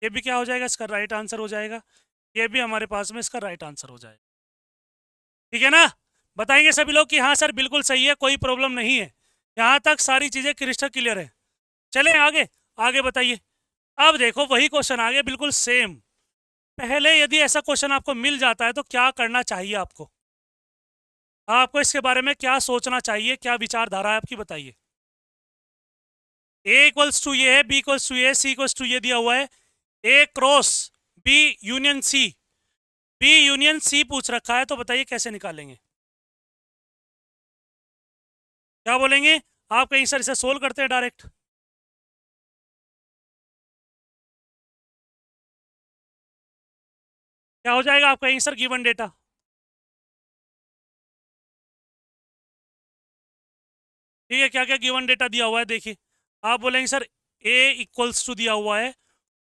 ये भी क्या हो जाएगा इसका राइट आंसर हो जाएगा। ये भी हमारे पास में इसका राइट आंसर हो जाएगा। ठीक है ना, बताएंगे सभी लोग कि हाँ सर बिल्कुल सही है, कोई प्रॉब्लम नहीं है। यहाँ तक सारी चीज़ें क्रिस्टल क्लियर है। चलें आगे, आगे बताइए। अब देखो वही क्वेश्चन आ गया बिल्कुल सेम। पहले यदि ऐसा क्वेश्चन आपको मिल जाता है तो क्या करना चाहिए आपको, आपको इसके बारे में क्या सोचना चाहिए, क्या विचारधारा है आपकी, बताइए। A इक्वल्स टू ये है, B इक्वल्स टू ये, C इक्वल्स टू ये दिया हुआ है, A cross B union C, B union C पूछ रखा है, तो बताइए कैसे निकालेंगे, क्या बोलेंगे आप कहीं सर इसे सोल्व करते हैं डायरेक्ट। क्या हो जाएगा आपका आंसर गिवन डेटा। ठीक है, क्या क्या गिवन डेटा दिया हुआ है देखिए। आप बोलेंगे सर A इक्वल्स टू दिया हुआ है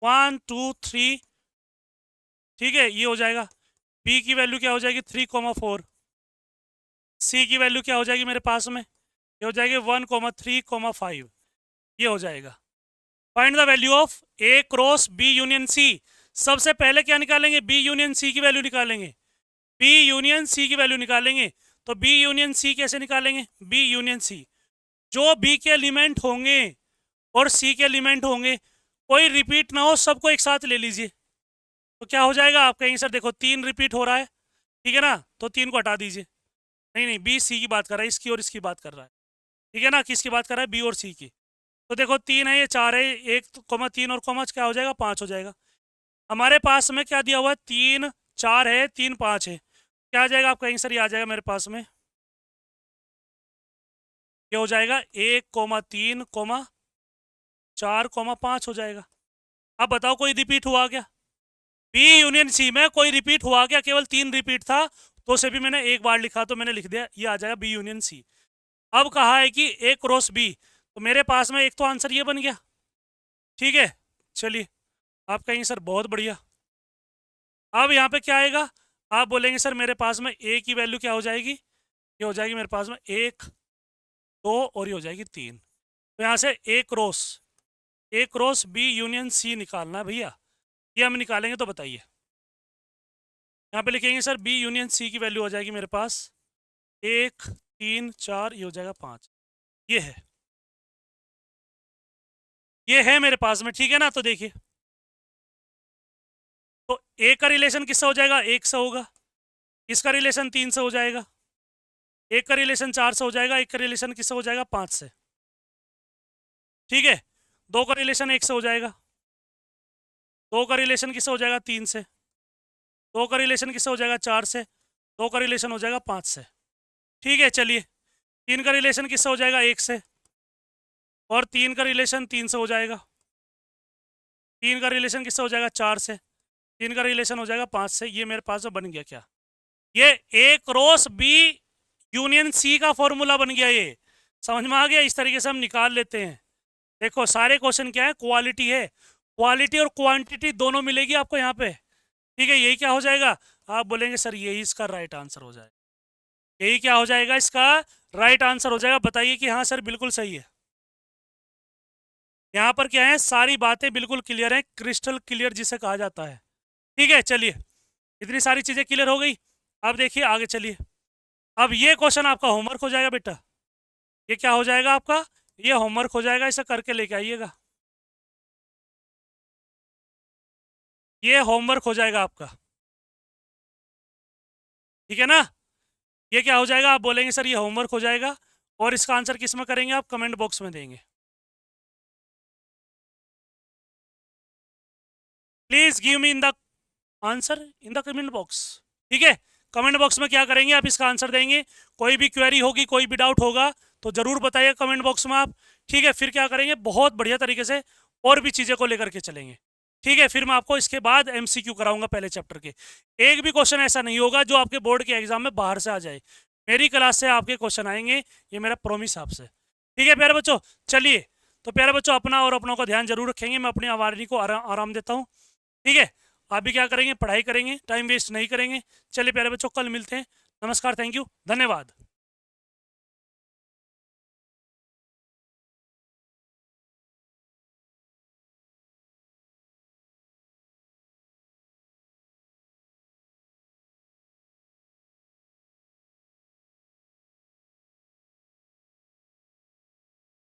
1 2 3। ठीक है, ये हो जाएगा। B की वैल्यू क्या हो जाएगी 3,4। C की वैल्यू क्या हो जाएगी मेरे पास में, ये हो जाएगी 1,3,5। ये हो जाएगा। Find the value of A cross B union C। सबसे पहले क्या निकालेंगे, B यूनियन C की वैल्यू निकालेंगे। B यूनियन C की वैल्यू निकालेंगे तो B यूनियन C कैसे निकालेंगे, B यूनियन C, जो B के एलिमेंट होंगे और C के एलिमेंट होंगे, कोई रिपीट ना हो, सबको एक साथ ले लीजिए। तो क्या हो जाएगा आपका आंसर, देखो 3 रिपीट हो रहा है। ठीक है ना, तो 3 को हटा दीजिए। नहीं नहीं, B C की बात कर रहा है, इसकी और इसकी बात कर रहा है। ठीक है ना, किसकी बात कर रहा है, B और C की। तो देखो 3 है, ये 4 है, 1,3 और कॉमा क्या हो जाएगा 5 हो जाएगा। हमारे पास में क्या दिया हुआ है 3 4 है, 3 5 है, क्या आ जाएगा आपका आंसर, ये आ जाएगा मेरे पास में, ये हो जाएगा 1,3, 4, 5 हो जाएगा। अब बताओ कोई रिपीट हुआ क्या, बी यूनियन सी में कोई रिपीट हुआ क्या, केवल 3 रिपीट था, तो उसे भी मैंने एक बार लिखा तो मैंने लिख दिया, ये आ जाएगा बी यूनियन सी। अब कहा है कि ए क्रॉस बी, तो मेरे पास में एक तो आंसर ये बन गया। ठीक है, चलिए आप कहेंगे सर बहुत बढ़िया। अब यहाँ पे क्या आएगा, आप बोलेंगे सर मेरे पास में ए की वैल्यू क्या हो जाएगी, ये हो जाएगी मेरे पास में 1 2 और ये हो जाएगी 3। तो यहाँ से ए क्रॉस बी यूनियन सी निकालना है भैया। ये हम निकालेंगे तो बताइए, यहाँ पे लिखेंगे सर बी यूनियन सी की वैल्यू हो जाएगी मेरे पास 1 3 4, ये हो जाएगा 5। ये है मेरे पास में, ठीक है ना। तो देखिए, तो ए का रिलेशन किससे हो जाएगा, 1 से होगा, इसका रिलेशन 3 से हो जाएगा, एक का रिलेशन 4 से हो जाएगा, एक का रिलेशन किससे हो जाएगा 5 से, ठीक है। 2 का रिलेशन 1 से हो जाएगा, 2 का रिलेशन किससे हो जाएगा 3 से, 2 का रिलेशन किससे हो जाएगा 4 से, 2 का रिलेशन हो जाएगा 5 से, ठीक है। चलिए 3 का रिलेशन किससे हो जाएगा 1 से, और 3 का रिलेशन 3 से हो जाएगा, 3 का रिलेशन किससे हो जाएगा 4 से, 3 का रिलेशन हो जाएगा 5 से। ये मेरे पास बन गया क्या, ये ए क्रॉस बी यूनियन सी का फॉर्मूला बन गया। ये समझ में आ गया, इस तरीके से हम निकाल लेते हैं। देखो सारे क्वेश्चन क्या है, क्वालिटी है, क्वालिटी और क्वांटिटी दोनों मिलेगी आपको यहाँ पे, ठीक है। यही क्या हो जाएगा, आप बोलेंगे सर यही इसका राइट आंसर हो जाएगा, यही क्या हो जाएगा, इसका राइट आंसर हो जाएगा। बताइए कि हाँ सर बिल्कुल सही है। यहाँ पर क्या है, सारी बातें बिल्कुल क्लियर है, क्रिस्टल क्लियर जिसे कहा जाता है, ठीक है। चलिए इतनी सारी चीजें क्लियर हो गई, अब देखिए आगे चलिए। अब ये क्वेश्चन आपका होमवर्क हो जाएगा बेटा, ये क्या हो जाएगा आपका, ये होमवर्क हो जाएगा, इसे करके लेके आइएगा, ये होमवर्क हो जाएगा आपका, ठीक है ना। ये क्या हो जाएगा, आप बोलेंगे सर ये होमवर्क हो जाएगा, और इसका आंसर किस में करेंगे, आप कमेंट बॉक्स में देंगे। Please give me in the answer in the comment box, ठीक है। कमेंट बॉक्स में क्या करेंगे, आप इसका आंसर देंगे। कोई भी क्वेरी होगी, कोई भी डाउट होगा तो जरूर बताइए कमेंट बॉक्स में आप, ठीक है। फिर क्या करेंगे, बहुत बढ़िया तरीके से और भी चीज़ें को लेकर के चलेंगे, ठीक है। फिर मैं आपको इसके बाद एमसीक्यू कराऊंगा पहले चैप्टर के। एक भी क्वेश्चन ऐसा नहीं होगा जो आपके बोर्ड के एग्जाम में बाहर से आ जाए, मेरी क्लास से आपके क्वेश्चन आएंगे, ये मेरा प्रॉमिस आपसे, ठीक है प्यारे बच्चों। चलिए तो प्यारे बच्चों, अपना और अपनों का ध्यान जरूर रखेंगे, मैं अपनी आवाज़ को आराम देता हूँ, ठीक है। आप भी क्या करेंगे, पढ़ाई करेंगे, टाइम वेस्ट नहीं करेंगे। चलिए प्यारे बच्चों, कल मिलते हैं। नमस्कार, थैंक यू, धन्यवाद।